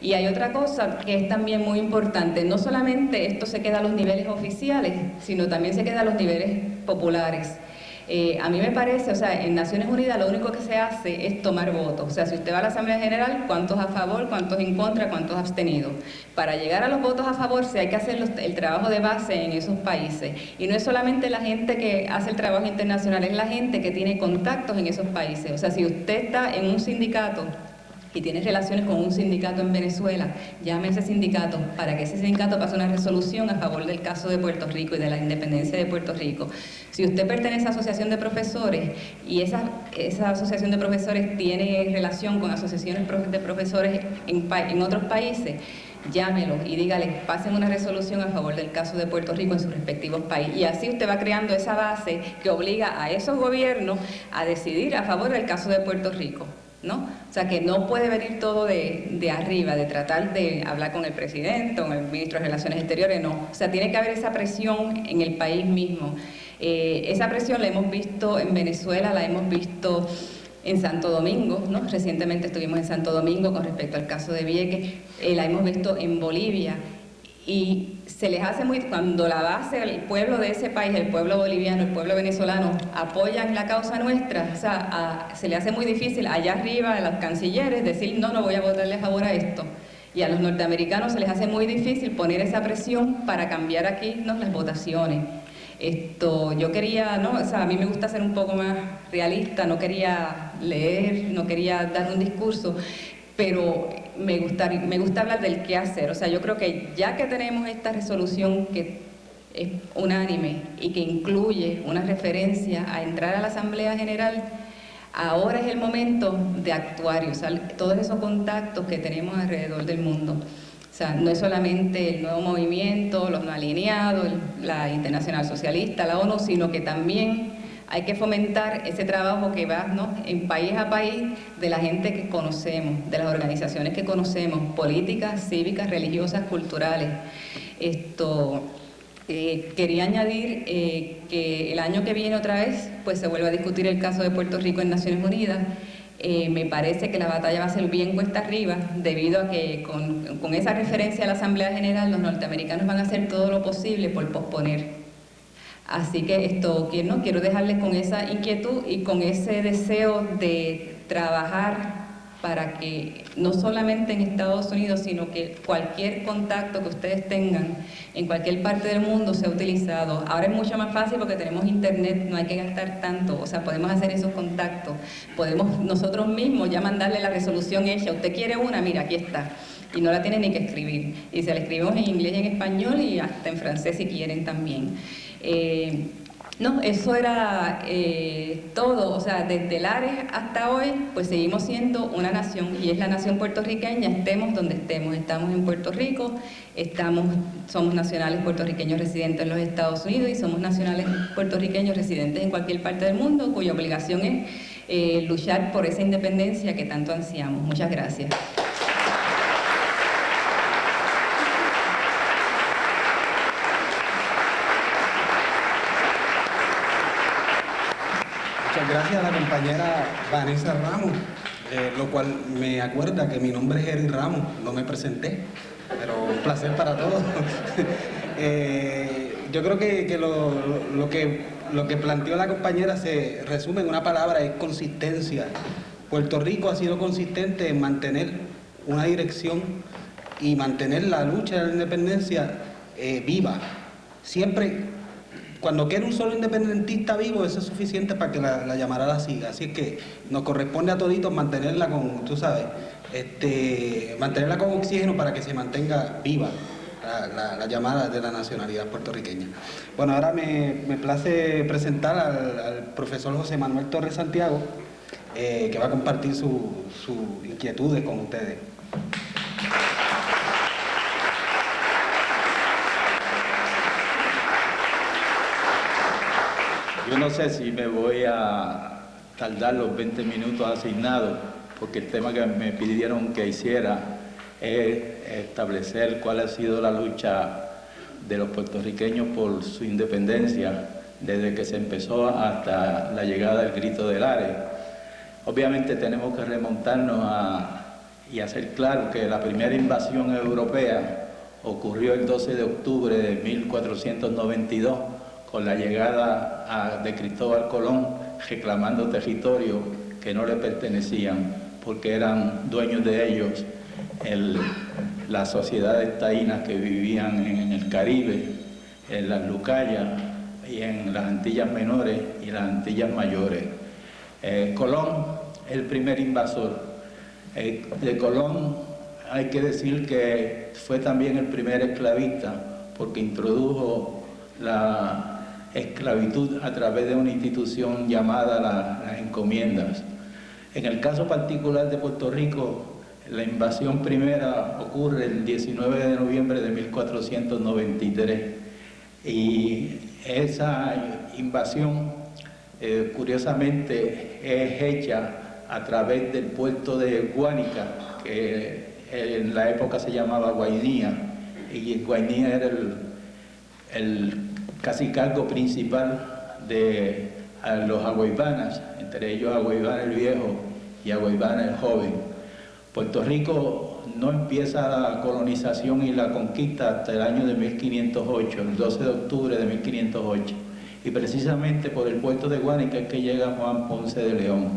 Y hay otra cosa que es también muy importante, no solamente esto se queda a los niveles oficiales, sino también se queda a los niveles populares. A mí me parece, o sea, en Naciones Unidas lo único que se hace es tomar votos. O sea, si usted va a la Asamblea General, ¿cuántos a favor, cuántos en contra, cuántos abstenidos? Para llegar a los votos a favor, sí hay que hacer el trabajo de base en esos países. Y no es solamente la gente que hace el trabajo internacional, es la gente que tiene contactos en esos países. O sea, si usted está en un sindicato y tiene relaciones con un sindicato en Venezuela, llame a ese sindicato para que ese sindicato pase una resolución a favor del caso de Puerto Rico y de la independencia de Puerto Rico. Si usted pertenece a asociación de profesores y esa asociación de profesores tiene relación con asociaciones de profesores en otros países, llámelo y dígale, pasen una resolución a favor del caso de Puerto Rico en sus respectivos países. Y así usted va creando esa base que obliga a esos gobiernos a decidir a favor del caso de Puerto Rico, ¿no? O sea, que no puede venir todo de arriba, de tratar de hablar con el presidente o con el ministro de Relaciones Exteriores, no. O sea, tiene que haber esa presión en el país mismo. Esa presión la hemos visto en Venezuela, la hemos visto en Santo Domingo, ¿no? Recientemente estuvimos en Santo Domingo con respecto al caso de Vieques, la hemos visto en Bolivia. Y se les hace muy, cuando la base, el pueblo de ese país, el pueblo boliviano, el pueblo venezolano, apoyan la causa nuestra, o sea, se le hace muy difícil allá arriba a los cancilleres decir, no voy a votarle a favor a esto. Y a los norteamericanos se les hace muy difícil poner esa presión para cambiar aquí, ¿no?, las votaciones. Yo quería, ¿no? O sea, a mí me gusta ser un poco más realista, no quería leer, no quería dar un discurso, pero me gusta hablar del qué hacer. O sea, yo creo que ya que tenemos esta resolución que es unánime y que incluye una referencia a entrar a la Asamblea General, ahora es el momento de actuar y usar todos esos contactos que tenemos alrededor del mundo. O sea, no es solamente el nuevo movimiento, los no alineados, la Internacional Socialista, la ONU, sino que también hay que fomentar ese trabajo que va, ¿no?, en país a país de la gente que conocemos, de las organizaciones que conocemos, políticas, cívicas, religiosas, culturales. Quería añadir que el año que viene otra vez pues se vuelve a discutir el caso de Puerto Rico en Naciones Unidas. Me parece que la batalla va a ser bien cuesta arriba, debido a que con esa referencia a la Asamblea General los norteamericanos van a hacer todo lo posible por posponer. Así que quiero dejarles con esa inquietud y con ese deseo de trabajar para que no solamente en Estados Unidos, sino que cualquier contacto que ustedes tengan en cualquier parte del mundo sea utilizado. Ahora es mucho más fácil porque tenemos internet, no hay que gastar tanto, o sea, podemos hacer esos contactos, podemos nosotros mismos ya mandarle la resolución hecha. Usted quiere una, mira, aquí está, y no la tiene ni que escribir, y se la escribimos en inglés y en español y hasta en francés si quieren también. Eso era todo. O sea, desde Lares hasta hoy, pues seguimos siendo una nación, y es la nación puertorriqueña, estemos donde estemos. Estamos en Puerto Rico, somos nacionales puertorriqueños residentes en los Estados Unidos y somos nacionales puertorriqueños residentes en cualquier parte del mundo, cuya obligación es luchar por esa independencia que tanto ansiamos. Muchas gracias.
Gracias a la compañera Vanessa Ramos, lo cual me acuerda que mi nombre es Eric Ramos, no me presenté, pero un placer para todos. Yo creo que lo que planteó la compañera se resume en una palabra, es consistencia. Puerto Rico ha sido consistente en mantener una dirección y mantener la lucha de la independencia viva. Siempre. Cuando quede un solo independentista vivo, eso es suficiente para que la llamarada siga. Así es que nos corresponde a toditos mantenerla con, tú sabes, mantenerla con oxígeno para que se mantenga viva la llamada de la nacionalidad puertorriqueña. Bueno, ahora me place presentar al profesor José Manuel Torres Santiago, que va a compartir sus inquietudes con ustedes.
Yo no sé si me voy a tardar los 20 minutos asignados, porque el tema que me pidieron que hiciera es establecer cuál ha sido la lucha de los puertorriqueños por su independencia desde que se empezó hasta la llegada del Grito del Ares. Obviamente tenemos que remontarnos y hacer claro que la primera invasión europea ocurrió el 12 de octubre de 1492 con la llegada de Cristóbal Colón reclamando territorios que no le pertenecían porque eran dueños de ellos las sociedades taínas que vivían en el Caribe, en las Lucayas y en las Antillas Menores y las Antillas Mayores. Colón, el primer invasor. De Colón hay que decir que fue también el primer esclavista porque introdujo la esclavitud a través de una institución llamada las encomiendas. En el caso particular de Puerto Rico, la invasión primera ocurre el 19 de noviembre de 1493 y esa invasión curiosamente es hecha a través del puerto de Guánica, que en la época se llamaba Guainía, y Guainía era el cacicazgo principal de los Agüeybanas, entre ellos Agüeybana el Viejo y Agüeybana el Joven. Puerto Rico no empieza la colonización y la conquista hasta el año de 1508, el 12 de octubre de 1508. Y precisamente por el puerto de Guánica es que llega Juan Ponce de León.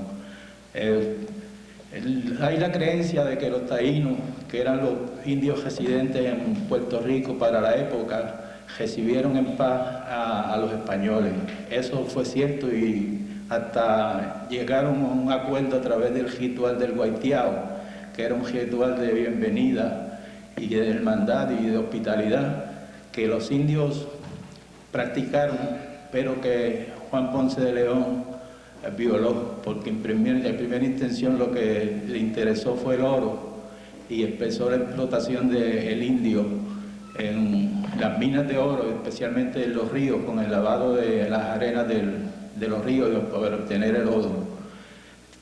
Hay la creencia de que los taínos, que eran los indios residentes en Puerto Rico para la época, recibieron en paz a los españoles. Eso fue cierto y hasta llegaron a un acuerdo a través del ritual del Guaitiao, que era un ritual de bienvenida y de hermandad y de hospitalidad que los indios practicaron, pero que Juan Ponce de León violó, porque en primera intención lo que le interesó fue el oro y empezó la explotación del indio en las minas de oro, especialmente en los ríos, con el lavado de las arenas de los ríos para obtener el oro.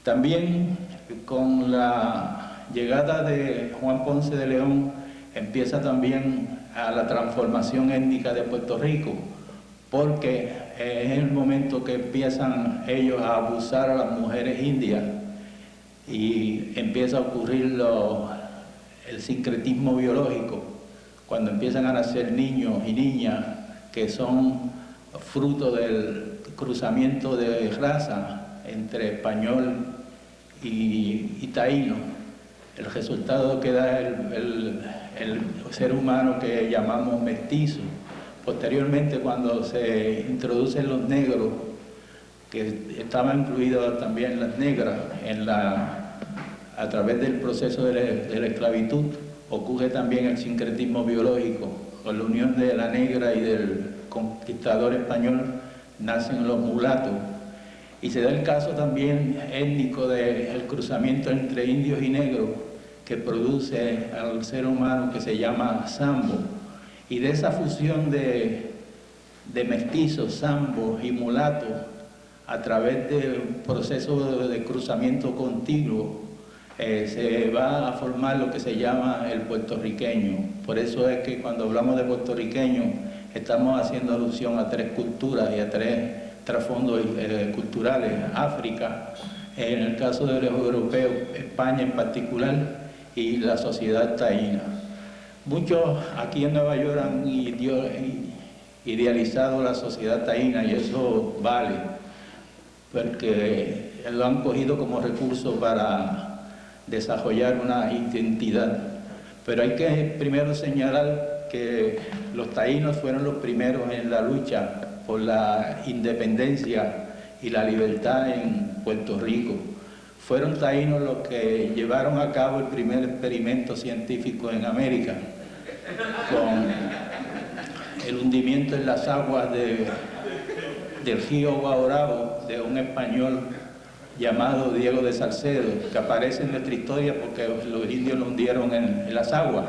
También con la llegada de Juan Ponce de León empieza también a la transformación étnica de Puerto Rico, porque es el momento que empiezan ellos a abusar a las mujeres indias y empieza a ocurrir el sincretismo biológico, cuando empiezan a nacer niños y niñas que son fruto del cruzamiento de raza entre español y taíno. El resultado que da el ser humano que llamamos mestizo. Posteriormente, cuando se introducen los negros, que estaban incluidas también las negras a través del proceso de la esclavitud, ocurre también el sincretismo biológico. Con la unión de la negra y del conquistador español nacen los mulatos. Y se da el caso también étnico del cruzamiento entre indios y negros que produce al ser humano que se llama sambo. Y de esa fusión de mestizos, zambos y mulatos, a través de un proceso de cruzamiento continuo, se va a formar lo que se llama el puertorriqueño. Por eso es que cuando hablamos de puertorriqueño estamos haciendo alusión a tres culturas y a tres trasfondos culturales: África, en el caso de los europeos, España en particular, y la sociedad taína. Muchos aquí en Nueva York han idealizado la sociedad taína y eso vale, porque lo han cogido como recurso para desarrollar una identidad. Pero hay que primero señalar que los taínos fueron los primeros en la lucha por la independencia y la libertad en Puerto Rico. Fueron taínos los que llevaron a cabo el primer experimento científico en América, con el hundimiento en las aguas del río Guaorabo de un español llamado Diego de Salcedo, que aparece en nuestra historia porque los indios lo hundieron en las aguas.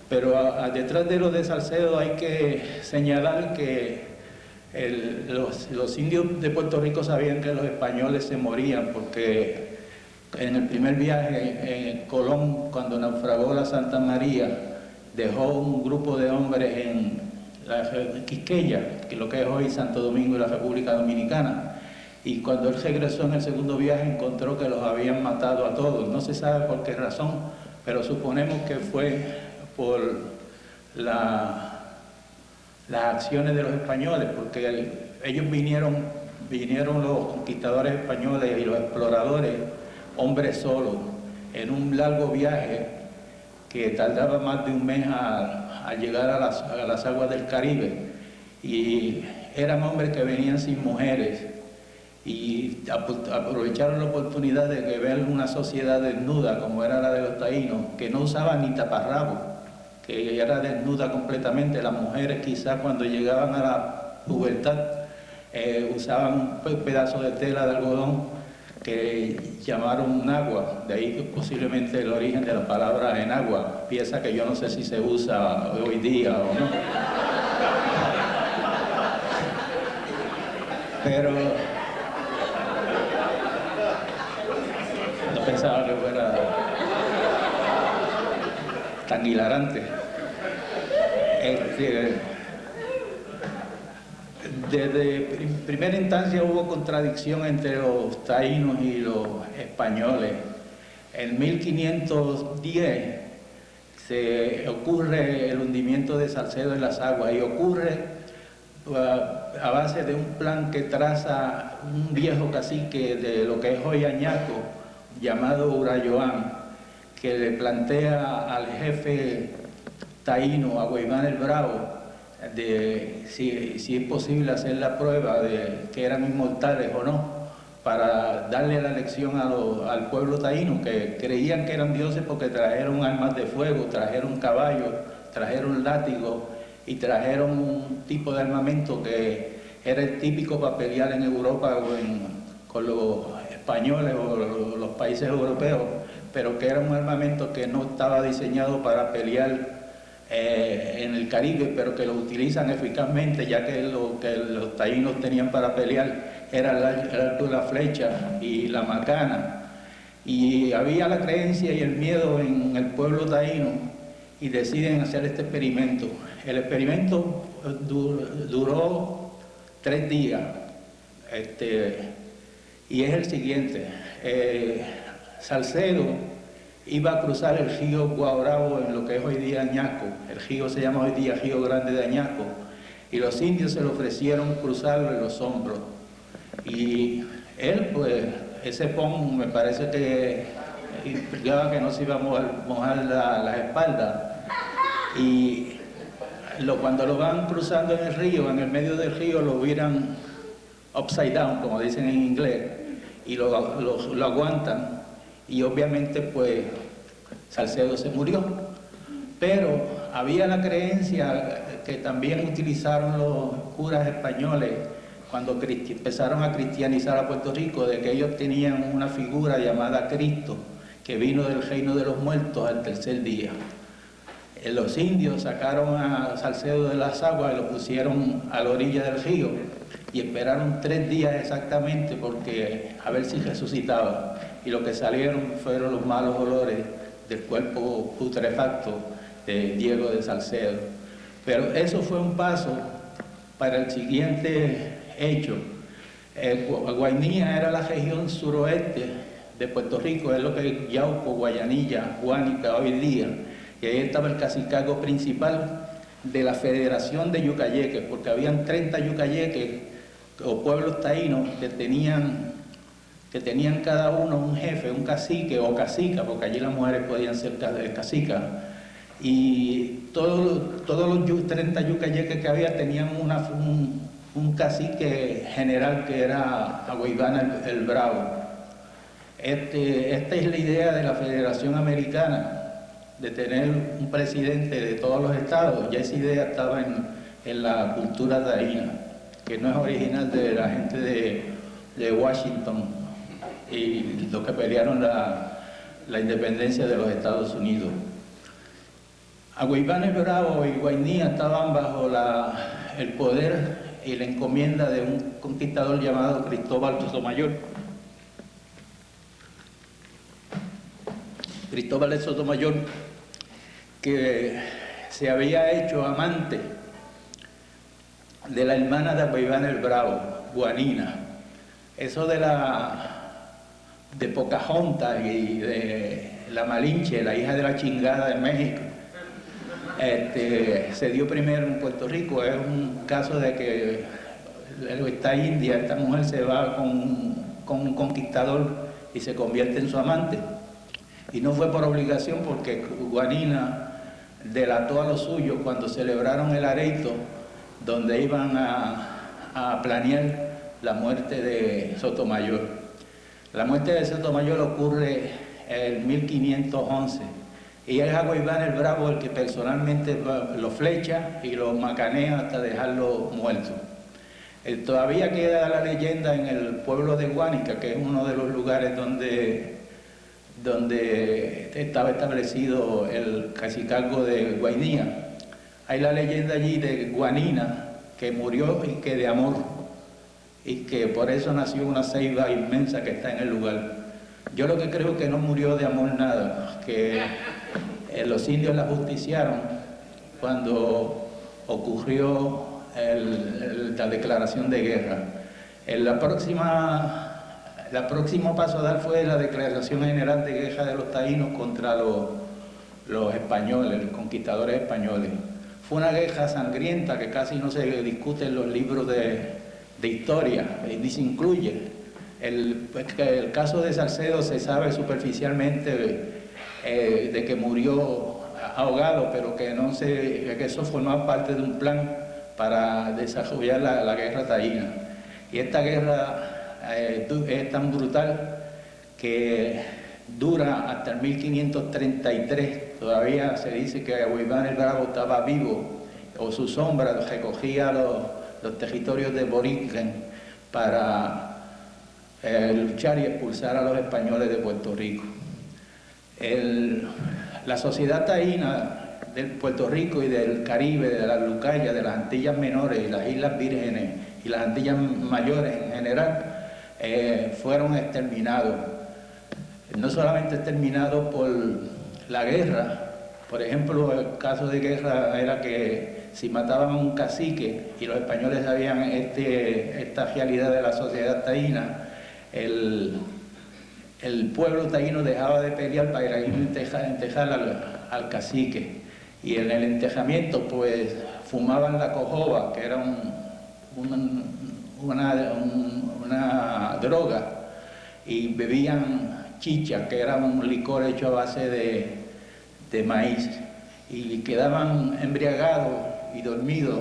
Pero detrás de los de Salcedo hay que señalar que los indios de Puerto Rico sabían que los españoles se morían, porque en el primer viaje Colón, cuando naufragó la Santa María, dejó un grupo de hombres en la Quisqueya, que es lo que es hoy Santo Domingo y la República Dominicana. Y cuando él regresó en el segundo viaje encontró que los habían matado a todos. No se sabe por qué razón, pero suponemos que fue por las acciones de los españoles, porque ellos vinieron los conquistadores españoles y los exploradores, hombres solos, en un largo viaje que tardaba más de un mes a llegar a las aguas del Caribe, y eran hombres que venían sin mujeres y aprovecharon la oportunidad de ver una sociedad desnuda como era la de los taínos, que no usaban ni taparrabos, que era desnuda completamente. Las mujeres quizás cuando llegaban a la pubertad usaban un pedazo de tela de algodón que llamaron nagua, de ahí posiblemente el origen de la palabra enagua, pieza que yo no sé si se usa hoy día o no. Pero no pensaba que fuera tan hilarante. Desde primera instancia hubo contradicción entre los taínos y los españoles. En 1510 se ocurre el hundimiento de Salcedo en las aguas, y ocurre a base de un plan que traza un viejo cacique de lo que es hoy Añaco, llamado Urayoán, que le plantea al jefe taíno, a Guaymán el Bravo, de si es posible hacer la prueba de que eran inmortales o no, para darle la lección al pueblo taíno, que creían que eran dioses porque trajeron armas de fuego, trajeron caballos, trajeron látigos y trajeron un tipo de armamento que era el típico para pelear en Europa con los españoles o los países europeos, pero que era un armamento que no estaba diseñado para pelear en el Caribe, pero que lo utilizan eficazmente, ya que lo que los taínos tenían para pelear era la flecha y la macana. Y había la creencia y el miedo en el pueblo taíno, y deciden hacer este experimento. El experimento duró 3 días, y es el siguiente. Salcedo iba a cruzar el río Guaurabo en lo que es hoy día Añaco. El río se llama hoy día Río Grande de Añaco, y los indios se le ofrecieron cruzarlo en los hombros. Y él, pues, ese pon me parece que implicaba que no se iba a mojar las espaldas. Y cuando lo van cruzando en el río, en el medio del río, lo viran upside down, como dicen en inglés, y lo aguantan. Y obviamente, pues, Salcedo se murió. Pero había la creencia que también utilizaron los curas españoles cuando empezaron a cristianizar a Puerto Rico, de que ellos tenían una figura llamada Cristo, que vino del reino de los muertos al 3er día. Los indios sacaron a Salcedo de las aguas y lo pusieron a la orilla del río, y esperaron 3 días exactamente porque a ver si resucitaba, y lo que salieron fueron los malos olores del cuerpo putrefacto de Diego de Salcedo. Pero eso fue un paso para el siguiente hecho. Guainía era la región suroeste de Puerto Rico, es lo que es Yauco, Guayanilla, Guánica hoy día, y ahí estaba el cacicazgo principal de la Federación de Yucayeques, porque habían 30 yucayeques o pueblos taínos que tenían cada uno un jefe, un cacique o cacica, porque allí las mujeres podían ser cacicas, y todos los 30 yucayeques que había tenían un cacique general que era Guaymán el Bravo. Esta es la idea de la Federación Americana, de tener un presidente de todos los estados. Ya esa idea estaba en la cultura taína, que no es original de la gente de Washington, y los que pelearon la independencia de los Estados Unidos. Agüeybanes Bravo y Guainía estaban bajo el poder y la encomienda de un conquistador llamado Cristóbal Sotomayor. Cristóbal de Sotomayor, que se había hecho amante de la hermana de Agüeybanes Bravo, Juanina. Eso de Pocahontas y de la Malinche, la hija de la chingada de México, se dio primero en Puerto Rico. Es un caso de que esta india, esta mujer se va con un conquistador y se convierte en su amante. Y no fue por obligación, porque Juanina delató a los suyos cuando celebraron el areito, donde iban a planear la muerte de Sotomayor. La muerte de Sotomayor ocurre en 1511 y es Agüeybanes Bravo el que personalmente lo flecha y lo macanea hasta dejarlo muerto. Todavía queda la leyenda en el pueblo de Guánica, que es uno de los lugares donde estaba establecido el cacicazgo de Guainía. Hay la leyenda allí de Guanina, que murió y que de amor, y que por eso nació una ceiba inmensa que está en el lugar. Yo lo que creo que no murió de amor nada, que los indios la justiciaron cuando ocurrió la declaración de guerra. El próximo paso a dar fue la declaración general de guerra de los taínos contra los españoles, los conquistadores españoles. Fue una guerra sangrienta que casi no se discute en los libros de historia, ni se incluye. El caso de Salcedo se sabe superficialmente de que murió ahogado, pero que eso formaba parte de un plan para desarrollar la guerra taína. Y esta guerra es tan brutal que dura hasta el 1533. Todavía se dice que Agüeybanes Bravo estaba vivo, o su sombra recogía los territorios de Boriken para luchar y expulsar a los españoles de Puerto Rico. La sociedad taína de Puerto Rico y del Caribe, de las Lucayas, de las Antillas Menores y las Islas Vírgenes y las Antillas Mayores en general, fueron exterminados. No solamente exterminados por la guerra. Por ejemplo, el caso de guerra era que si mataban a un cacique y los españoles sabían esta realidad de la sociedad taína, el pueblo taíno dejaba de pelear para ir a enterrar al cacique. Y en el entejamiento, pues, fumaban la cojoba, que era una droga, y bebían chicha, que era un licor hecho a base de maíz, y quedaban embriagados y dormidos,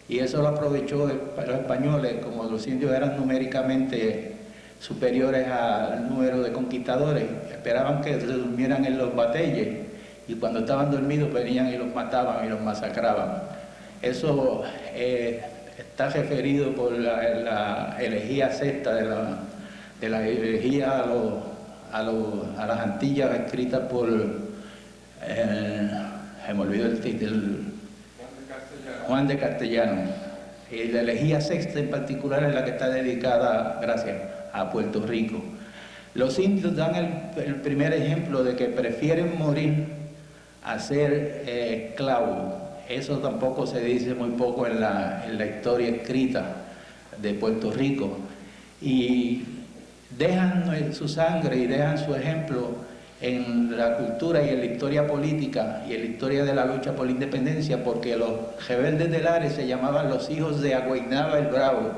y eso lo aprovechó los españoles. Como los indios eran numéricamente superiores al número de conquistadores, esperaban que se durmieran en los batelles, y cuando estaban dormidos venían y los mataban y los masacraban. Eso está referido por la elegía sexta de la elegía a las Antillas, escrita por se me olvidó el título, Juan de Castellano. Y la elegía sexta en particular es la que está dedicada, gracias, a Puerto Rico. Los indios dan el primer ejemplo de que prefieren morir a ser esclavos. Eso tampoco se dice muy poco en la historia escrita de Puerto Rico. Y dejan su sangre y dejan su ejemplo en la cultura y en la historia política y en la historia de la lucha por la independencia, porque los rebeldes del Ares se llamaban los hijos de Agüeybanes el Bravo.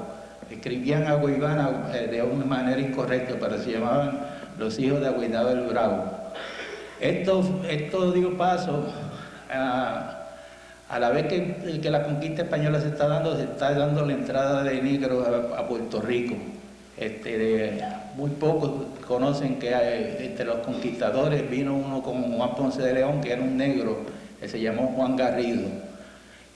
Escribían Agüeybanes de una manera incorrecta, pero se llamaban los hijos de Agüeybanes el Bravo. Esto dio paso a la vez que la conquista española se está dando la entrada de negros a Puerto Rico. Muy pocos conocen que entre los conquistadores vino uno como Juan Ponce de León, que era un negro, que se llamó Juan Garrido.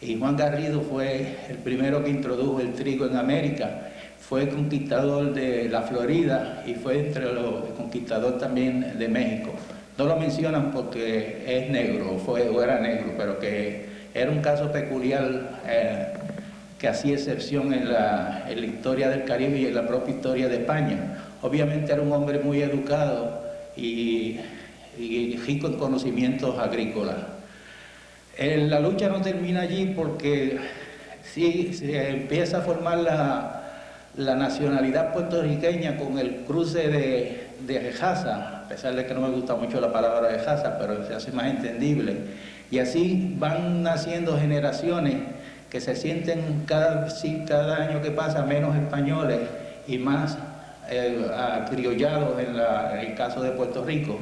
Y Juan Garrido fue el primero que introdujo el trigo en América. fue conquistador de la Florida y fue entre los conquistadores también de México. No lo mencionan porque es negro, o era negro, pero que era un caso peculiar que hacía excepción en la historia del Caribe y en la propia historia de España. Obviamente era un hombre muy educado y rico en conocimientos agrícolas. La lucha no termina allí porque sí se empieza a formar la nacionalidad puertorriqueña con el cruce de Jaza, a pesar de que no me gusta mucho la palabra de Jaza, pero se hace más entendible. Y así van naciendo generaciones que se sienten cada año que pasa menos españoles y más acriollados en el caso de Puerto Rico.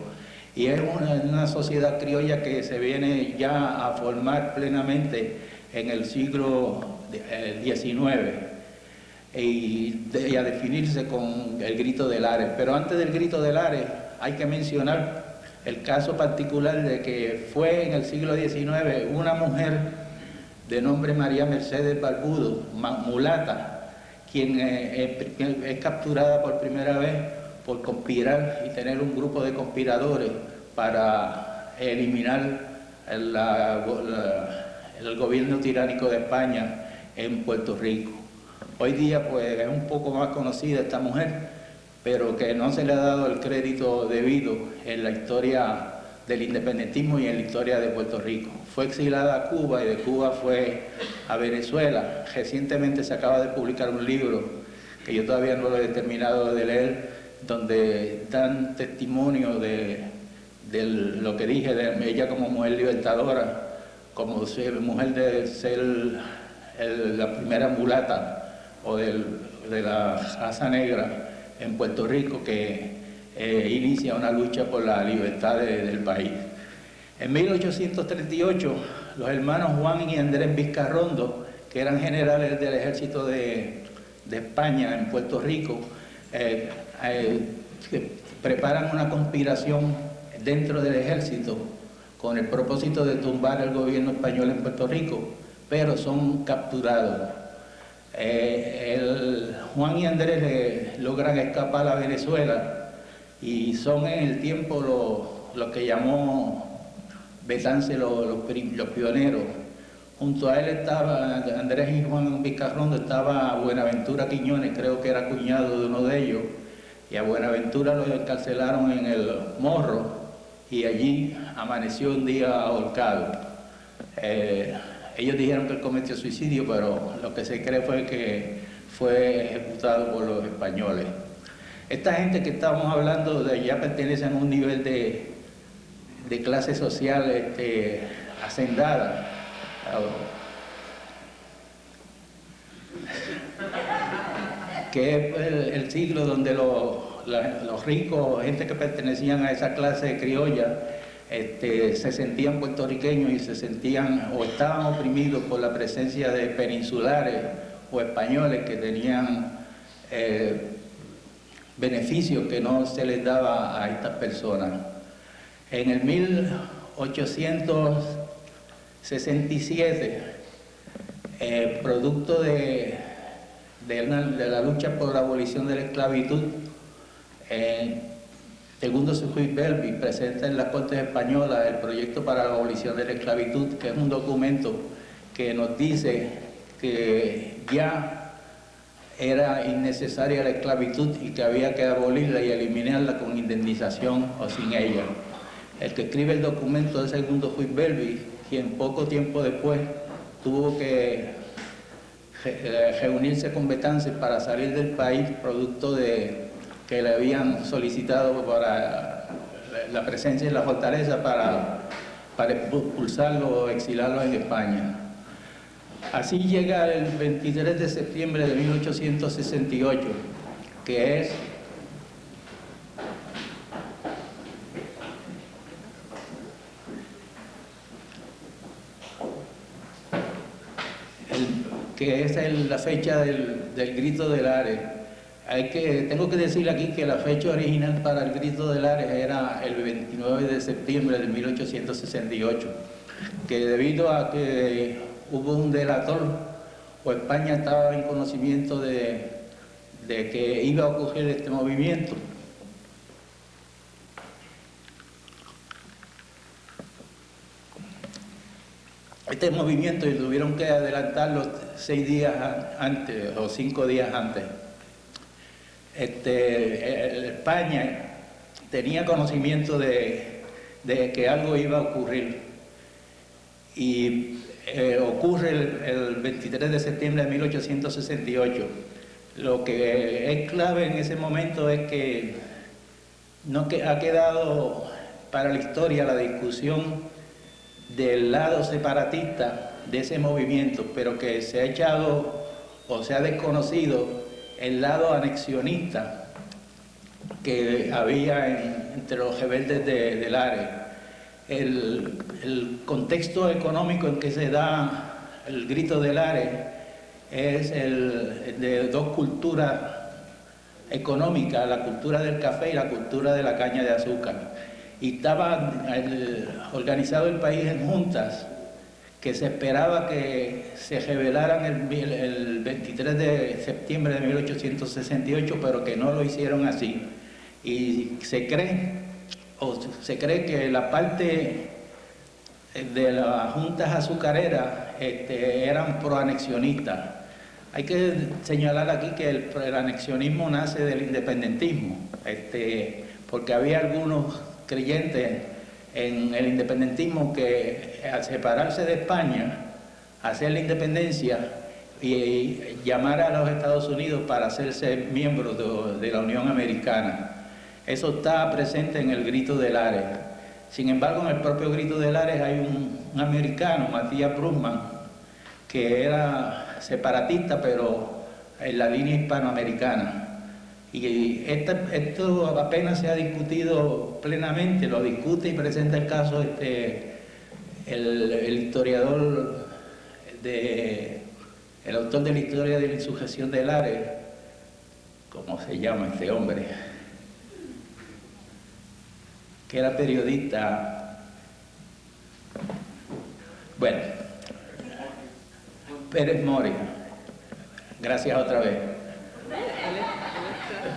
Y es una sociedad criolla que se viene ya a formar plenamente en el siglo XIX y a definirse con el Grito de Lares. Pero antes del Grito de Lares hay que mencionar el caso particular de que fue en el siglo XIX una mujer de nombre María Mercedes Barbudo, mulata, quien es capturada por primera vez por conspirar y tener un grupo de conspiradores para eliminar el gobierno tiránico de España en Puerto Rico. Hoy día pues es un poco más conocida esta mujer, pero que no se le ha dado el crédito debido en la historia del independentismo y en la historia de Puerto Rico. Fue exilada a Cuba y de Cuba fue a Venezuela. Recientemente se acaba de publicar un libro que yo todavía no lo he terminado de leer, donde dan testimonio de lo que dije de ella como mujer libertadora, como mujer de ser la primera mulata o de la raza negra en Puerto Rico que inicia una lucha por la libertad del país. En 1838, los hermanos Juan y Andrés Vizcarrondo, que eran generales del ejército de España en Puerto Rico, preparan una conspiración dentro del ejército con el propósito de tumbar el gobierno español en Puerto Rico, pero son capturados. Juan y Andrés logran escapar a Venezuela y son en el tiempo lo que llamó Betance los pioneros. Junto a él estaba Andrés y Juan Vizcarrondo, estaba Buenaventura Quiñones, creo que era cuñado de uno de ellos, y a Buenaventura lo encarcelaron en el Morro y allí amaneció un día ahorcado. Ellos dijeron que él cometió suicidio, pero lo que se cree fue que fue ejecutado por los españoles. Esta gente que estamos hablando ya pertenecen a un nivel de clase social hacendada. Que es el siglo donde los ricos, gente que pertenecían a esa clase criolla, se sentían puertorriqueños y se sentían o estaban oprimidos por la presencia de peninsulares o españoles que tenían beneficios que no se les daba a estas personas. En el 1867, producto de la lucha por la abolición de la esclavitud, segundo Sir Jules Belby presenta en las Cortes Españolas el proyecto para la abolición de la esclavitud, que es un documento que nos dice que ya era innecesaria la esclavitud y que había que abolirla y eliminarla con indemnización o sin ella. El que escribe el documento es el segundo Jules Belby, quien poco tiempo después tuvo que reunirse con Betance para salir del país, producto de que le habían solicitado para la presencia en la fortaleza para expulsarlo o exilarlo en España. Así llega el 23 de septiembre de 1868, que es la fecha del Grito de Lares. Tengo que decir aquí que la fecha original para el Grito de Lares era el 29 de septiembre de 1868, que debido a que hubo un delator o España estaba en conocimiento de de que iba a ocurrir este movimiento. Este movimiento tuvieron que adelantarlo 6 días antes o 5 días antes. España tenía conocimiento de que algo iba a ocurrir y ocurre el 23 de septiembre de 1868. Lo que es clave en ese momento es que ha quedado para la historia la discusión del lado separatista de ese movimiento, pero que se ha echado o se ha desconocido el lado anexionista que había entre los rebeldes de Lares. El contexto económico en que se da el grito de Lares es el de dos culturas económicas, la cultura del café y la cultura de la caña de azúcar. Y estaba organizado el país en juntas que se esperaba que se rebelaran el 23 de septiembre de 1868, pero que no lo hicieron así. Y se cree que la parte de las juntas azucareras eran proanexionistas. Hay que señalar aquí que el anexionismo nace del independentismo, porque había algunos creyentes en el independentismo que al separarse de España, hacer la independencia y llamar a los Estados Unidos para hacerse miembros de la Unión Americana. Eso está presente en el Grito de Lares. Sin embargo, en el propio Grito de Lares hay un americano, Matías Brugman, que era separatista, pero en la línea hispanoamericana. Y esto apenas se ha discutido plenamente, lo discute y presenta el caso el historiador, el autor de la historia de la insurrección de Lares, ¿cómo se llama este hombre? Que era periodista. Bueno, Pérez Mori, gracias otra vez.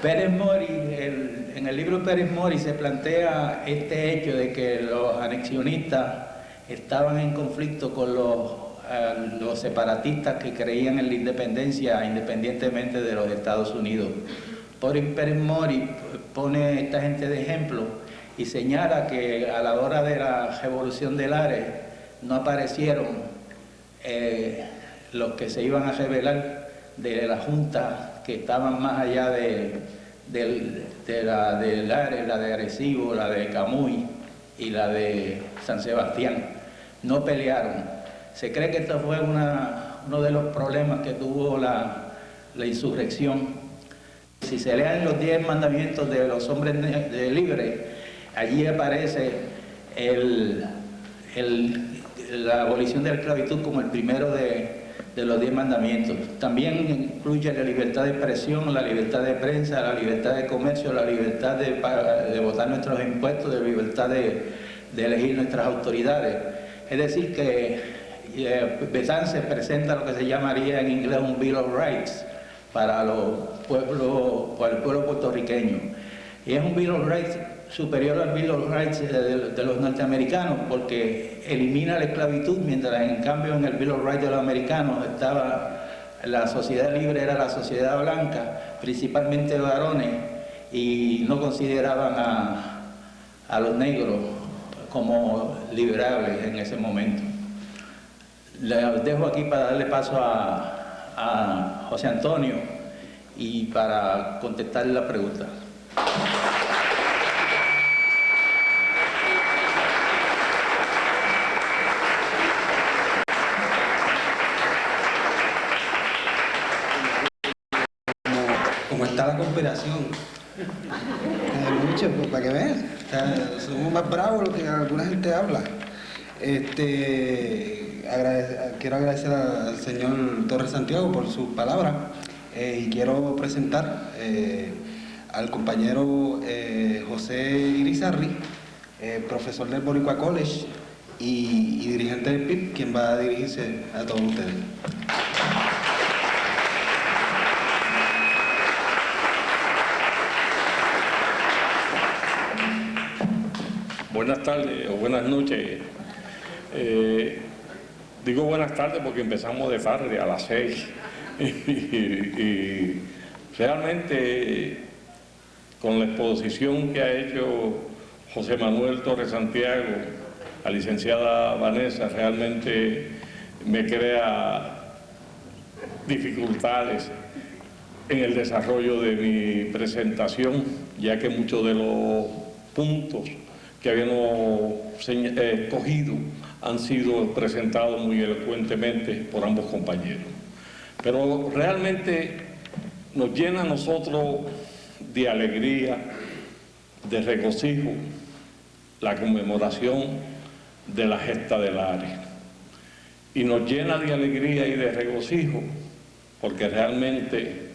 Pérez Mori, en el libro Pérez Mori se plantea este hecho de que los anexionistas estaban en conflicto con los separatistas que creían en la independencia independientemente de los Estados Unidos. Pérez Mori pone esta gente de ejemplo y señala que a la hora de la Revolución de Lares no aparecieron los que se iban a rebelar de la Junta, que estaban más allá de la de Lares, la de Arecibo, la de Camuy y la de San Sebastián. No pelearon. Se cree que esto fue uno de los problemas que tuvo la insurrección. Si se leen los 10 mandamientos de los hombres libres, allí aparece la abolición de la esclavitud como el primero de los 10 mandamientos. También incluye la libertad de expresión, la libertad de prensa, la libertad de comercio, la libertad de votar nuestros impuestos, la libertad de elegir nuestras autoridades. Es decir, que Betances presenta lo que se llamaría en inglés un Bill of Rights para el pueblo puertorriqueño. Y es un Bill of Rights superior al Bill of Rights de los norteamericanos, porque elimina la esclavitud, mientras en cambio en el Bill of Rights de los americanos estaba la sociedad libre, era la sociedad blanca, principalmente varones, y no consideraban a los negros como liberables en ese momento. Les dejo aquí para darle paso a José Antonio y para contestarle la pregunta.
Como está la conspiración.
Mucho, pues, para que vean. Somos más bravos de lo que alguna gente habla. Quiero agradecer al señor Torres Santiago por sus palabras y quiero presentar al compañero José Irizarry, profesor del Boricua College y dirigente del PIB, quien va a dirigirse a todos ustedes.
Buenas tardes o buenas noches. Digo buenas tardes porque empezamos de tarde, a las 6. y realmente con la exposición que ha hecho José Manuel Torres Santiago, la licenciada Vanessa, realmente me crea dificultades en el desarrollo de mi presentación, ya que muchos de los puntos que habíamos escogido han sido presentados muy elocuentemente por ambos compañeros. Pero realmente nos llena a nosotros de alegría, de regocijo, la conmemoración de la gesta de Lares. Y nos llena de alegría y de regocijo porque realmente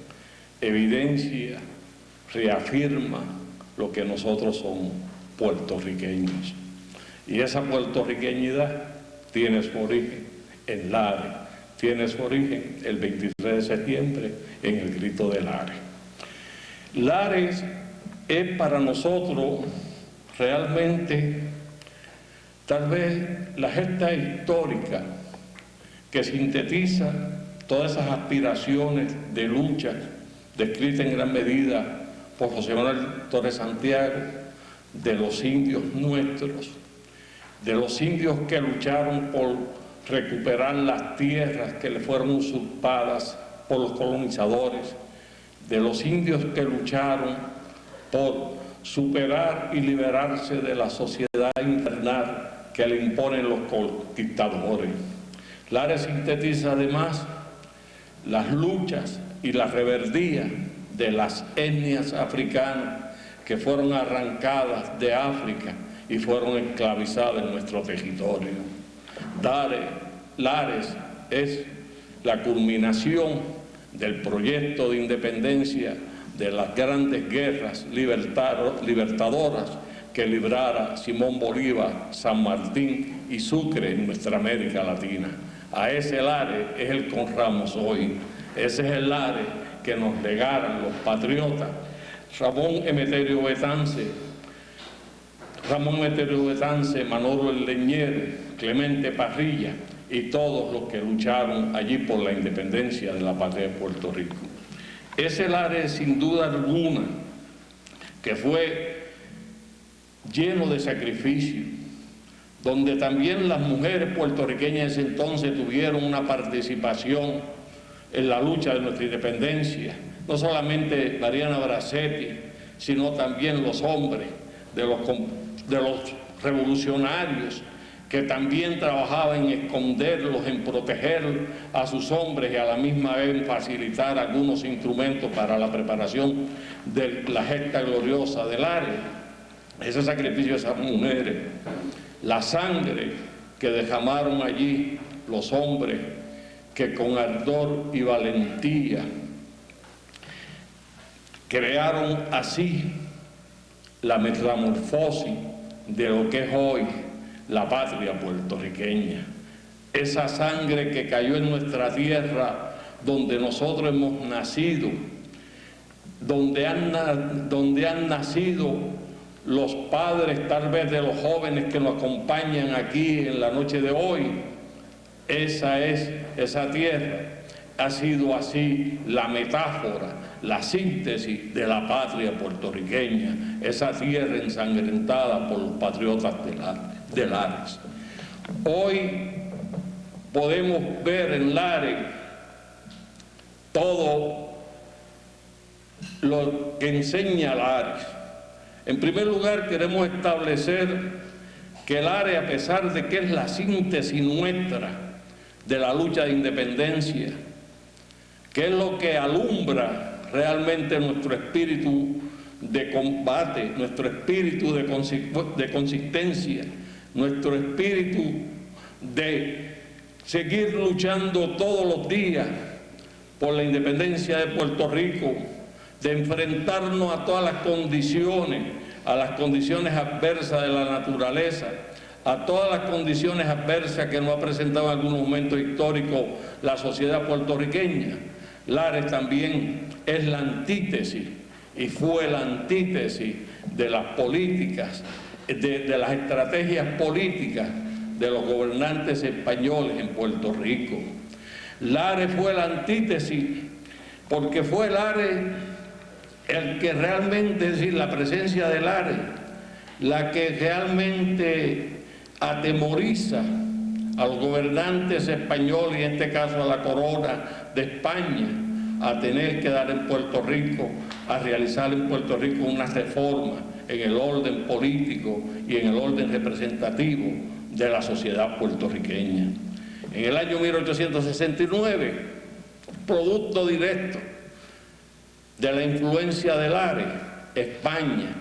evidencia, reafirma lo que nosotros somos, puertorriqueños. Y esa puertorriqueñidad tiene su origen en Lares, tiene su origen el 23 de septiembre en el Grito de Lares. Lares es para nosotros realmente tal vez la gesta histórica que sintetiza todas esas aspiraciones de lucha descritas en gran medida por José Manuel Torres Santiago, de los indios nuestros, de los indios que lucharon por recuperar las tierras que le fueron usurpadas por los colonizadores, de los indios que lucharon por superar y liberarse de la sociedad infernal que le imponen los conquistadores. Lares sintetiza además las luchas y la rebeldía de las etnias africanas que fueron arrancadas de África y fueron esclavizadas en nuestro territorio. Lares es la culminación del proyecto de independencia de las grandes guerras libertadoras que librara Simón Bolívar, San Martín y Sucre en nuestra América Latina. A ese Lares es el que honramos hoy. Ese es el Lares que nos legaron los patriotas Ramón Emeterio Betance, Manolo el Leñero, Clemente Parrilla y todos los que lucharon allí por la independencia de la patria de Puerto Rico. Ese Lares, sin duda alguna, que fue lleno de sacrificio, donde también las mujeres puertorriqueñas de ese entonces tuvieron una participación en la lucha de nuestra independencia, no solamente Mariana Bracetti, sino también los hombres de los revolucionarios que también trabajaban en esconderlos, en proteger a sus hombres y a la misma vez en facilitar algunos instrumentos para la preparación de la gesta gloriosa del Lares. Ese sacrificio de esas mujeres, la sangre que derramaron allí los hombres que con ardor y valentía crearon así la metamorfosis de lo que es hoy la patria puertorriqueña. Esa sangre que cayó en nuestra tierra donde nosotros hemos nacido, donde han nacido los padres tal vez de los jóvenes que nos acompañan aquí en la noche de hoy. Esa tierra ha sido así la metáfora, la síntesis de la patria puertorriqueña, esa tierra ensangrentada por los patriotas de Lares. Hoy podemos ver en Lares todo lo que enseña Lares. En primer lugar, queremos establecer que Lares, a pesar de que es la síntesis nuestra de la lucha de independencia, que es lo que alumbra realmente nuestro espíritu de combate, nuestro espíritu de consistencia, nuestro espíritu de seguir luchando todos los días por la independencia de Puerto Rico, de enfrentarnos a todas las condiciones, a las condiciones adversas de la naturaleza, a todas las condiciones adversas que nos ha presentado en algunos momentos históricos la sociedad puertorriqueña. Lares también es la antítesis y fue la antítesis de las políticas de las estrategias políticas de los gobernantes españoles en Puerto Rico. Lares fue la antítesis, porque fue Lares el que realmente, es decir, la presencia de Lares, la que realmente atemoriza a los gobernantes españoles, y en este caso a la corona de España, a tener que dar en Puerto Rico, a realizar en Puerto Rico una reforma en el orden político y en el orden representativo de la sociedad puertorriqueña. En el año 1869, producto directo de la influencia de Lares, España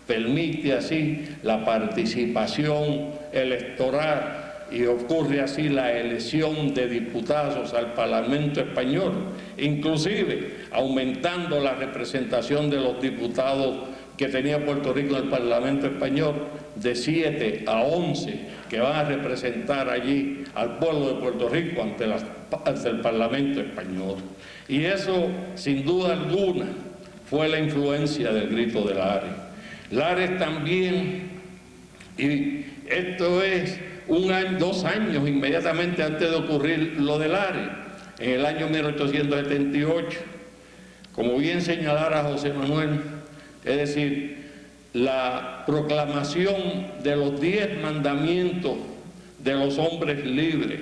permite así la participación electoral y ocurre así la elección de diputados al Parlamento español, inclusive aumentando la representación de los diputados que tenía Puerto Rico en el Parlamento español de 7 a 11 que van a representar allí al pueblo de Puerto Rico ante el Parlamento español. Y eso, sin duda alguna, fue la influencia del grito de Lares. Lares también, y esto es 2 años inmediatamente antes de ocurrir lo de Lares, en el año 1878, como bien señalara José Manuel, es decir, la proclamación de los 10 mandamientos de los hombres libres,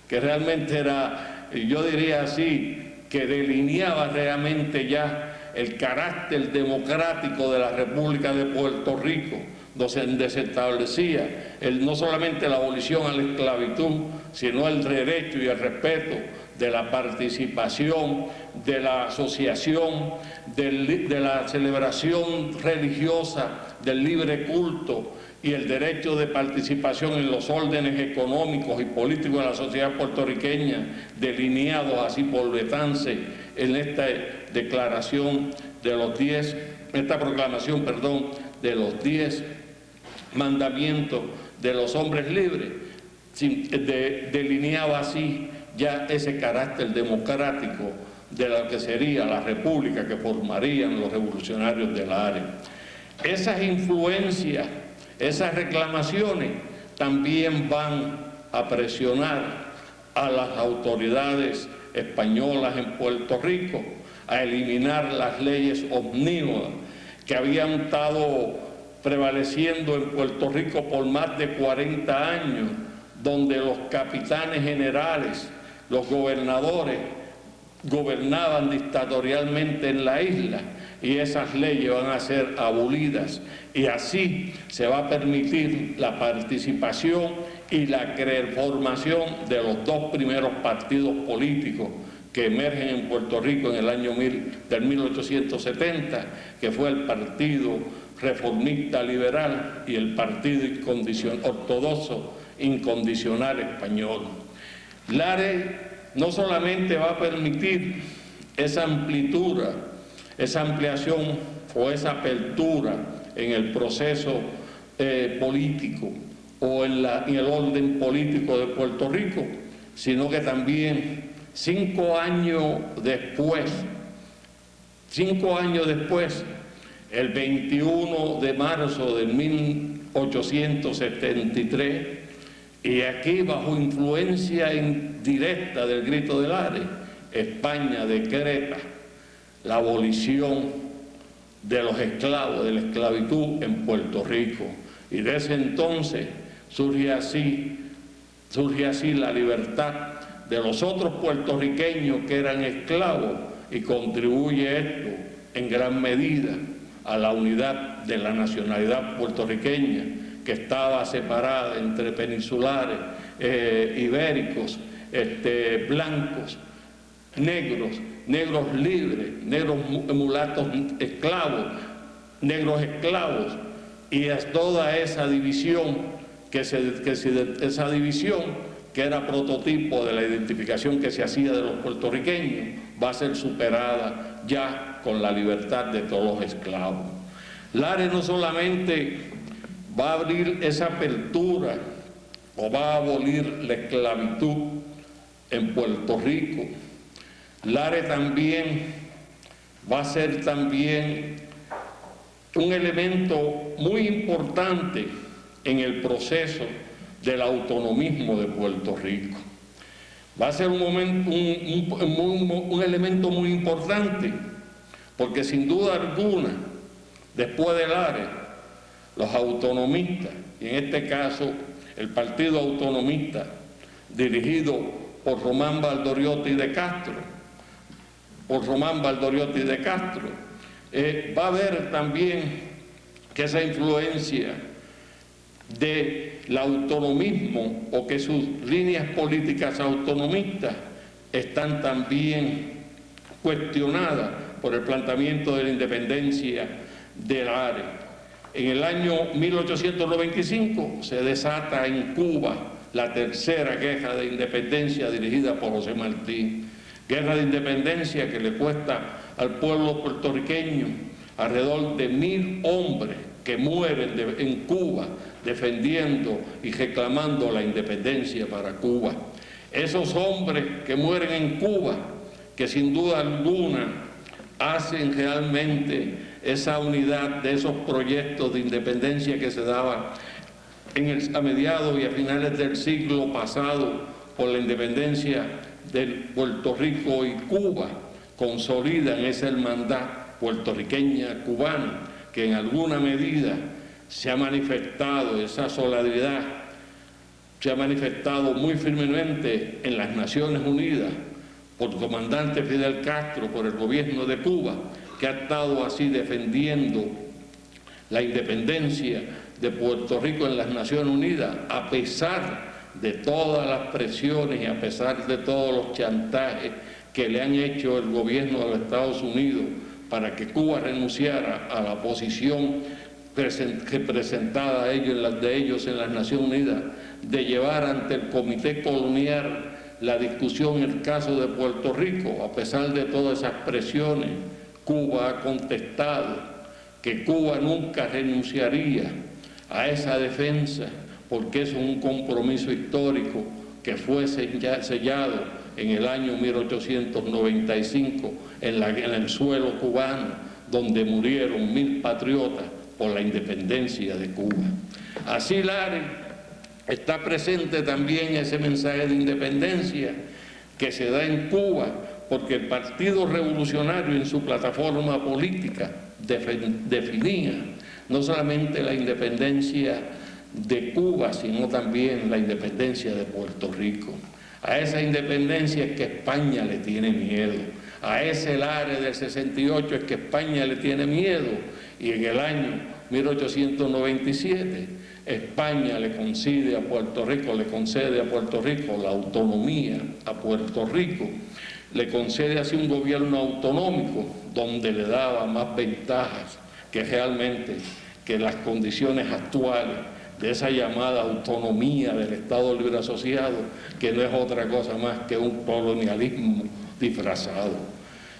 que realmente era, yo diría así, que delineaba realmente ya el carácter democrático de la República de Puerto Rico, donde se establecía no solamente la abolición a la esclavitud, sino el derecho y el respeto de la participación, de la asociación, de la celebración religiosa, del libre culto y el derecho de participación en los órdenes económicos y políticos de la sociedad puertorriqueña, delineados así por Betance en esta declaración de los 10, esta proclamación, perdón, de los 10 mandamientos de los hombres libres, delineaba así ya ese carácter democrático de lo que sería la república que formarían los revolucionarios de Lares. Esas influencias, esas reclamaciones también van a presionar a las autoridades españolas en Puerto Rico a eliminar las leyes omnímodas que habían estado prevaleciendo en Puerto Rico por más de 40 años, donde los capitanes generales, los gobernadores, gobernaban dictatorialmente en la isla, y esas leyes van a ser abolidas, y así se va a permitir la participación y la formación de los 2 primeros partidos políticos que emergen en Puerto Rico en el año 1870, que fue el Partido Reformista Liberal y el Partido Ortodoxo Incondicional Español. Lares no solamente va a permitir esa amplitud, esa ampliación o esa apertura en el proceso político o en el orden político de Puerto Rico, sino que también 5 años después, el 21 de marzo de 1873, y aquí bajo influencia indirecta del grito de Lares, España decreta la abolición de los esclavos, de la esclavitud en Puerto Rico. Y desde entonces surge así la libertad de los otros puertorriqueños que eran esclavos, y contribuye esto en gran medida a la unidad de la nacionalidad puertorriqueña, que estaba separada entre peninsulares, ibéricos, blancos, negros libres, negros mulatos esclavos, negros esclavos, y es toda esa división que era prototipo de la identificación que se hacía de los puertorriqueños, va a ser superada ya con la libertad de todos los esclavos. Lares no solamente va a abrir esa apertura o va a abolir la esclavitud en Puerto Rico, Lares también va a ser también un elemento muy importante en el proceso del autonomismo de Puerto Rico. Va a ser un elemento muy importante, porque sin duda alguna, después del Lares, los autonomistas, y en este caso el Partido Autonomista, dirigido por Román Valdoriotti de Castro, va a ver también que esa influencia del autonomismo o que sus líneas políticas autonomistas están también cuestionadas por el planteamiento de la independencia del Lares. En el año 1895 se desata en Cuba la tercera guerra de independencia dirigida por José Martí. Guerra de independencia que le cuesta al pueblo puertorriqueño alrededor de 1000 hombres que mueren en Cuba defendiendo y reclamando la independencia para Cuba. Esos hombres que mueren en Cuba, que sin duda alguna hacen realmente esa unidad de esos proyectos de independencia que se daban a mediados y a finales del siglo pasado por la independencia de Puerto Rico y Cuba, consolidan esa hermandad puertorriqueña cubana que en alguna medida se ha manifestado, esa solidaridad se ha manifestado muy firmemente en las Naciones Unidas por el comandante Fidel Castro, por el gobierno de Cuba, que ha estado así defendiendo la independencia de Puerto Rico en las Naciones Unidas, a pesar de todas las presiones y a pesar de todos los chantajes que le han hecho el gobierno de los Estados Unidos para que Cuba renunciara a la posición representada de ellos en las Naciones Unidas, de llevar ante el Comité Colonial la discusión en el caso de Puerto Rico. A pesar de todas esas presiones, Cuba ha contestado que Cuba nunca renunciaría a esa defensa, porque es un compromiso histórico que fue sellado en el año 1895 en el suelo cubano, donde murieron 1000 patriotas por la independencia de Cuba. Así Lares está presente también ese mensaje de independencia que se da en Cuba, porque el Partido Revolucionario en su plataforma política definía no solamente la independencia de Cuba, sino también la independencia de Puerto Rico. A esa independencia es que España le tiene miedo, a ese Lares del 68 es que España le tiene miedo, y en el año 1897 España le concede a Puerto Rico la autonomía a Puerto Rico, le concede así un gobierno autonómico donde le daba más ventajas que realmente que las condiciones actuales de esa llamada autonomía del Estado Libre Asociado, que no es otra cosa más que un colonialismo disfrazado.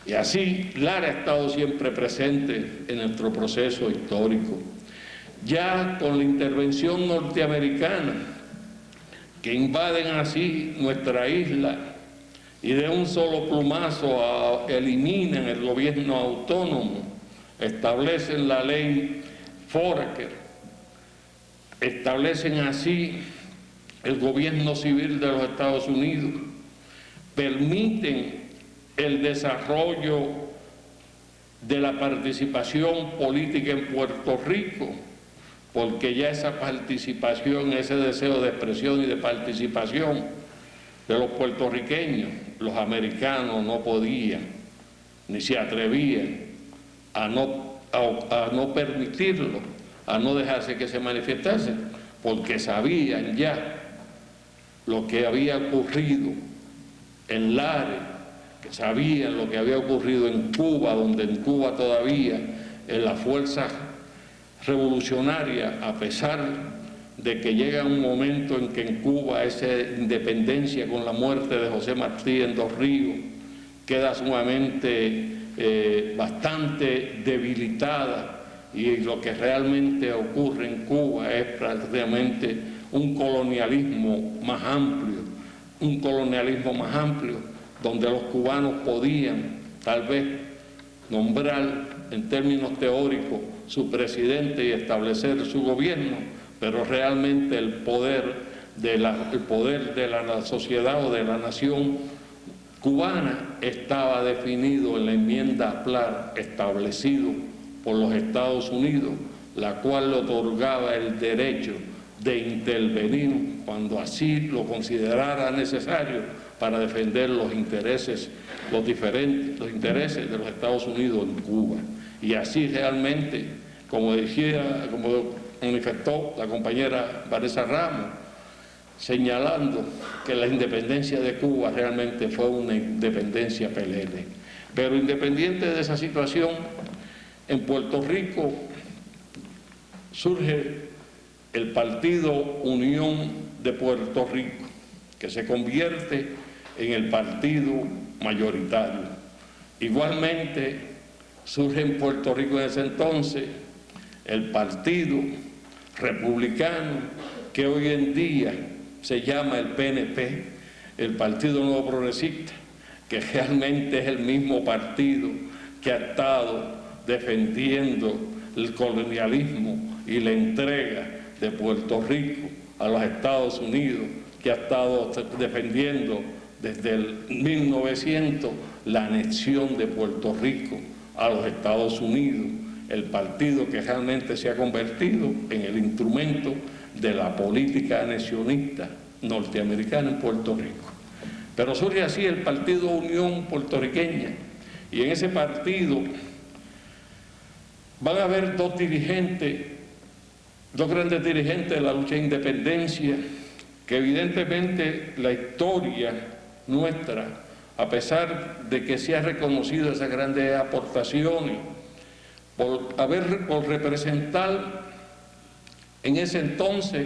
Y así Lares ha estado siempre presente en nuestro proceso histórico. Ya con la intervención norteamericana, que invaden así nuestra isla y de un solo plumazo eliminan el gobierno autónomo, establecen la ley Foraker, establecen así el gobierno civil de los Estados Unidos, permiten el desarrollo de la participación política en Puerto Rico, porque ya esa participación, ese deseo de expresión y de participación de los puertorriqueños, los americanos no podían, ni se atrevían a no permitirlo, a no dejarse que se manifestase, porque sabían ya lo que había ocurrido en Lares, que sabían lo que había ocurrido en Cuba, donde en Cuba todavía en las fuerzas revolucionarias, a pesar de que llega un momento en que en Cuba esa independencia con la muerte de José Martí en Dos Ríos queda sumamente bastante debilitada, y lo que realmente ocurre en Cuba es prácticamente un colonialismo más amplio, donde los cubanos podían tal vez nombrar en términos teóricos su presidente y establecer su gobierno, pero realmente el poder de la sociedad o de la nación cubana estaba definido en la enmienda Plar, establecido por los Estados Unidos, la cual le otorgaba el derecho de intervenir cuando así lo considerara necesario para defender los intereses, los intereses de los Estados Unidos en Cuba. Y así realmente, como manifestó la compañera Vanessa Ramos, señalando que la independencia de Cuba realmente fue una independencia pelele. Pero independiente de esa situación, en Puerto Rico surge el Partido Unión de Puerto Rico, que se convierte en el partido mayoritario. Igualmente surge en Puerto Rico en ese entonces el Partido Republicano, que hoy en día se llama el PNP, el Partido Nuevo Progresista, que realmente es el mismo partido que ha estado defendiendo el colonialismo y la entrega de Puerto Rico a los Estados Unidos, que ha estado defendiendo desde el 1900 la anexión de Puerto Rico a los Estados Unidos, el partido que realmente se ha convertido en el instrumento de la política anexionista norteamericana en Puerto Rico. Pero surge así el Partido Unión Puertorriqueña, y en ese partido van a haber dos grandes dirigentes de la lucha de independencia, que evidentemente la historia nuestra, a pesar de que se ha reconocido esas grandes aportaciones, por representar en ese entonces,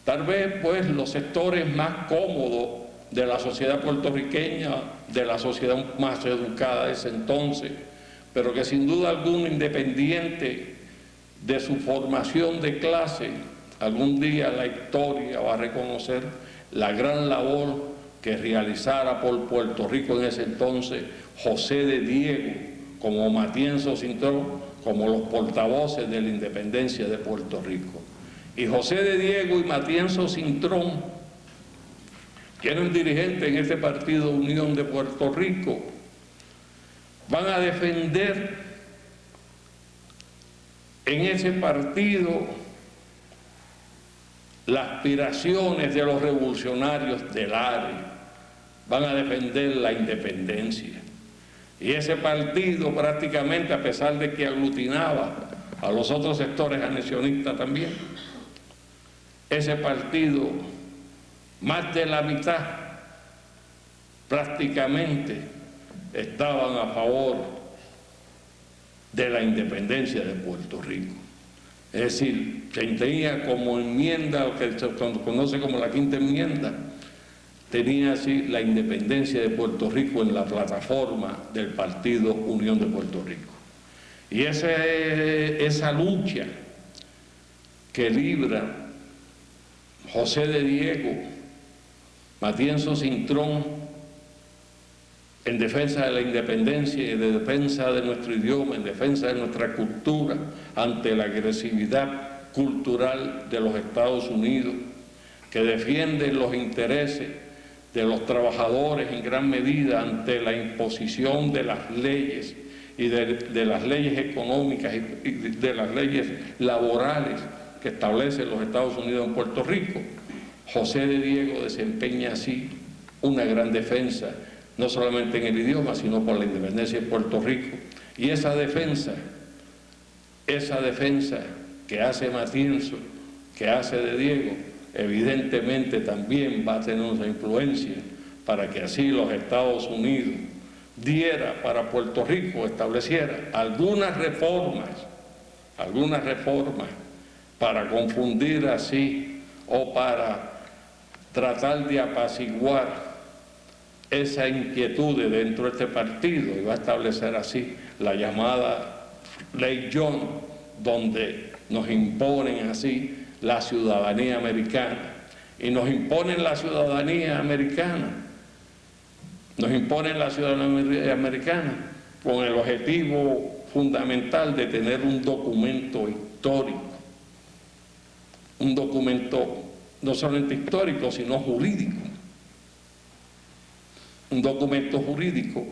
tal vez pues los sectores más cómodos de la sociedad puertorriqueña, de la sociedad más educada de ese entonces, pero que sin duda alguna, independiente de su formación de clase, algún día la historia va a reconocer la gran labor que realizara por Puerto Rico en ese entonces José de Diego, como Matienzo Cintrón, como los portavoces de la independencia de Puerto Rico. Y José de Diego y Matienzo Cintrón, que eran dirigentes en este Partido Unión de Puerto Rico, van a defender en ese partido las aspiraciones de los revolucionarios del ARE, van a defender la independencia. Y ese partido prácticamente, a pesar de que aglutinaba a los otros sectores anexionistas también, ese partido, más de la mitad prácticamente estaban a favor de la independencia de Puerto Rico. Es decir, se tenía como enmienda, lo que se conoce como la quinta enmienda, tenía así la independencia de Puerto Rico en la plataforma del Partido Unión de Puerto Rico. Y esa lucha que libra José de Diego, Matienzo Cintrón, en defensa de la independencia y de defensa de nuestro idioma, en defensa de nuestra cultura, ante la agresividad cultural de los Estados Unidos, que defienden los intereses de los trabajadores en gran medida ante la imposición de las leyes y de las leyes económicas y de las leyes laborales que establecen los Estados Unidos en Puerto Rico. José de Diego desempeña así una gran defensa, no solamente en el idioma, sino por la independencia de Puerto Rico. Y esa defensa que hace Matienzo, que hace de Diego, evidentemente también va a tener una influencia para que así los Estados Unidos diera para Puerto Rico, estableciera algunas reformas para confundir así o para tratar de apaciguar esa inquietud dentro de este partido, y va a establecer así la llamada Ley John, donde nos imponen así la ciudadanía americana. Y nos imponen la ciudadanía americana, con el objetivo fundamental de tener un documento histórico un documento no solamente histórico, sino jurídico. Un documento jurídico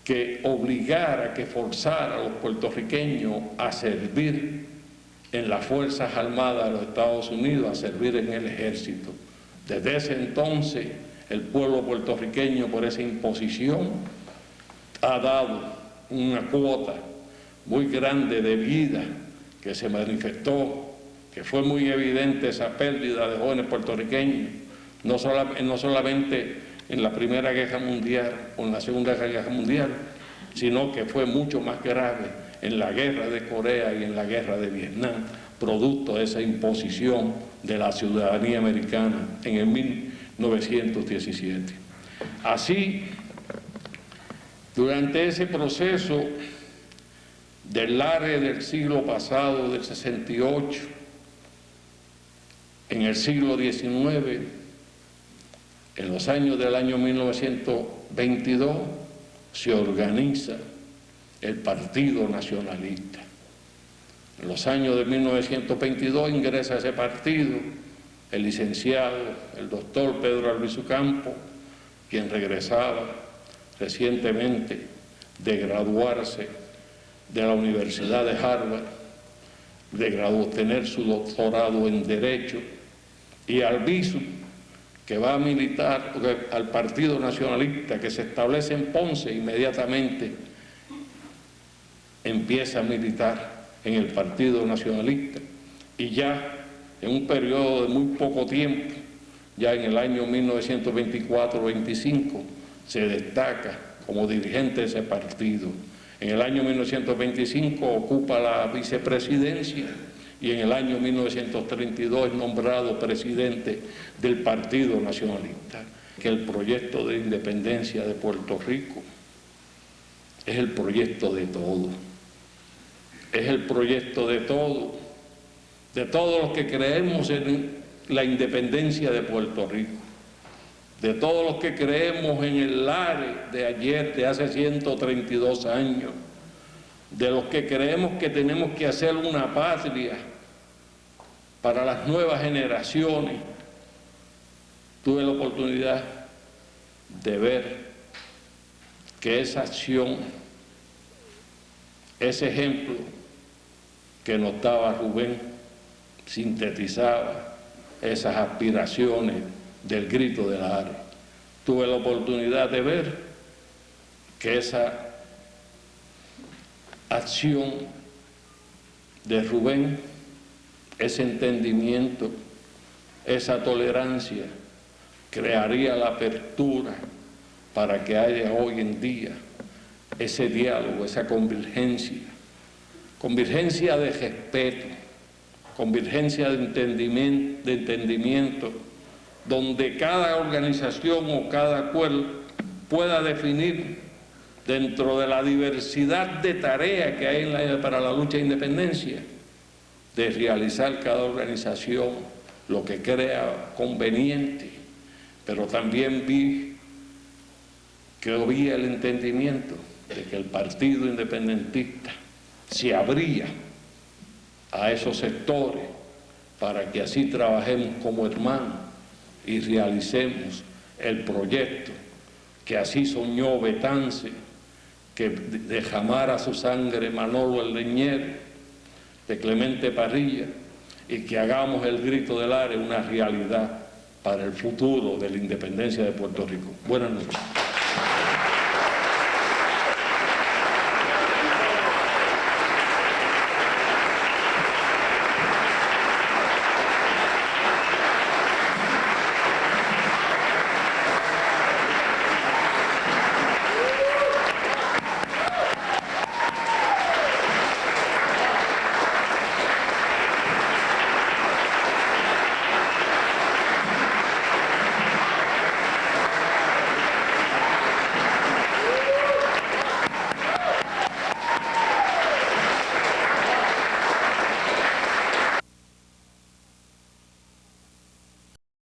que obligara, que forzara a los puertorriqueños a servir en las Fuerzas Armadas de los Estados Unidos, a servir en el ejército. Desde ese entonces, el pueblo puertorriqueño, por esa imposición, ha dado una cuota muy grande de vida que se manifestó, que fue muy evidente esa pérdida de jóvenes puertorriqueños, no solamente en la Primera Guerra Mundial o en la Segunda Guerra Mundial, sino que fue mucho más grave en la Guerra de Corea y en la Guerra de Vietnam, producto de esa imposición de la ciudadanía americana en el 1917. Así, durante ese proceso del Lares del siglo pasado, del 68, en el siglo XIX, en los años del año 1922, se organiza el Partido Nacionalista. En los años de 1922 ingresa a ese partido el licenciado, el doctor Pedro Albizu Campos, quien regresaba recientemente de graduarse de la Universidad de Harvard, de obtener su doctorado en Derecho, y Albizu, que va a militar al Partido Nacionalista que se establece en Ponce, inmediatamente empieza a militar en el Partido Nacionalista, y ya en un periodo de muy poco tiempo, ya en el año 1924-25, se destaca como dirigente de ese partido. En el año 1925 ocupa la vicepresidencia y en el año 1932 es nombrado presidente del Partido Nacionalista. Que el proyecto de independencia de Puerto Rico es el proyecto de todos. Es el proyecto de todos los que creemos en la independencia de Puerto Rico, de todos los que creemos en el Lares de ayer, de hace 132 años, de los que creemos que tenemos que hacer una patria para las nuevas generaciones. Tuve la oportunidad de ver que esa acción, ese ejemplo que nos daba Rubén, sintetizaba esas aspiraciones del grito de Lares. Tuve la oportunidad de ver que esa acción de Rubén, ese entendimiento, esa tolerancia, crearía la apertura para que haya hoy en día ese diálogo, esa convergencia de respeto, convergencia de entendimiento, donde cada organización o cada cual pueda definir dentro de la diversidad de tareas que hay para la lucha de independencia, de realizar cada organización lo que crea conveniente, pero también vi el entendimiento de que el Partido Independentista se abría a esos sectores para que así trabajemos como hermanos y realicemos el proyecto que así soñó Betance, que derramara su sangre Manolo el Leñero, de Clemente Parrilla, y que hagamos el grito de Lares una realidad para el futuro de la independencia de Puerto Rico. Buenas noches.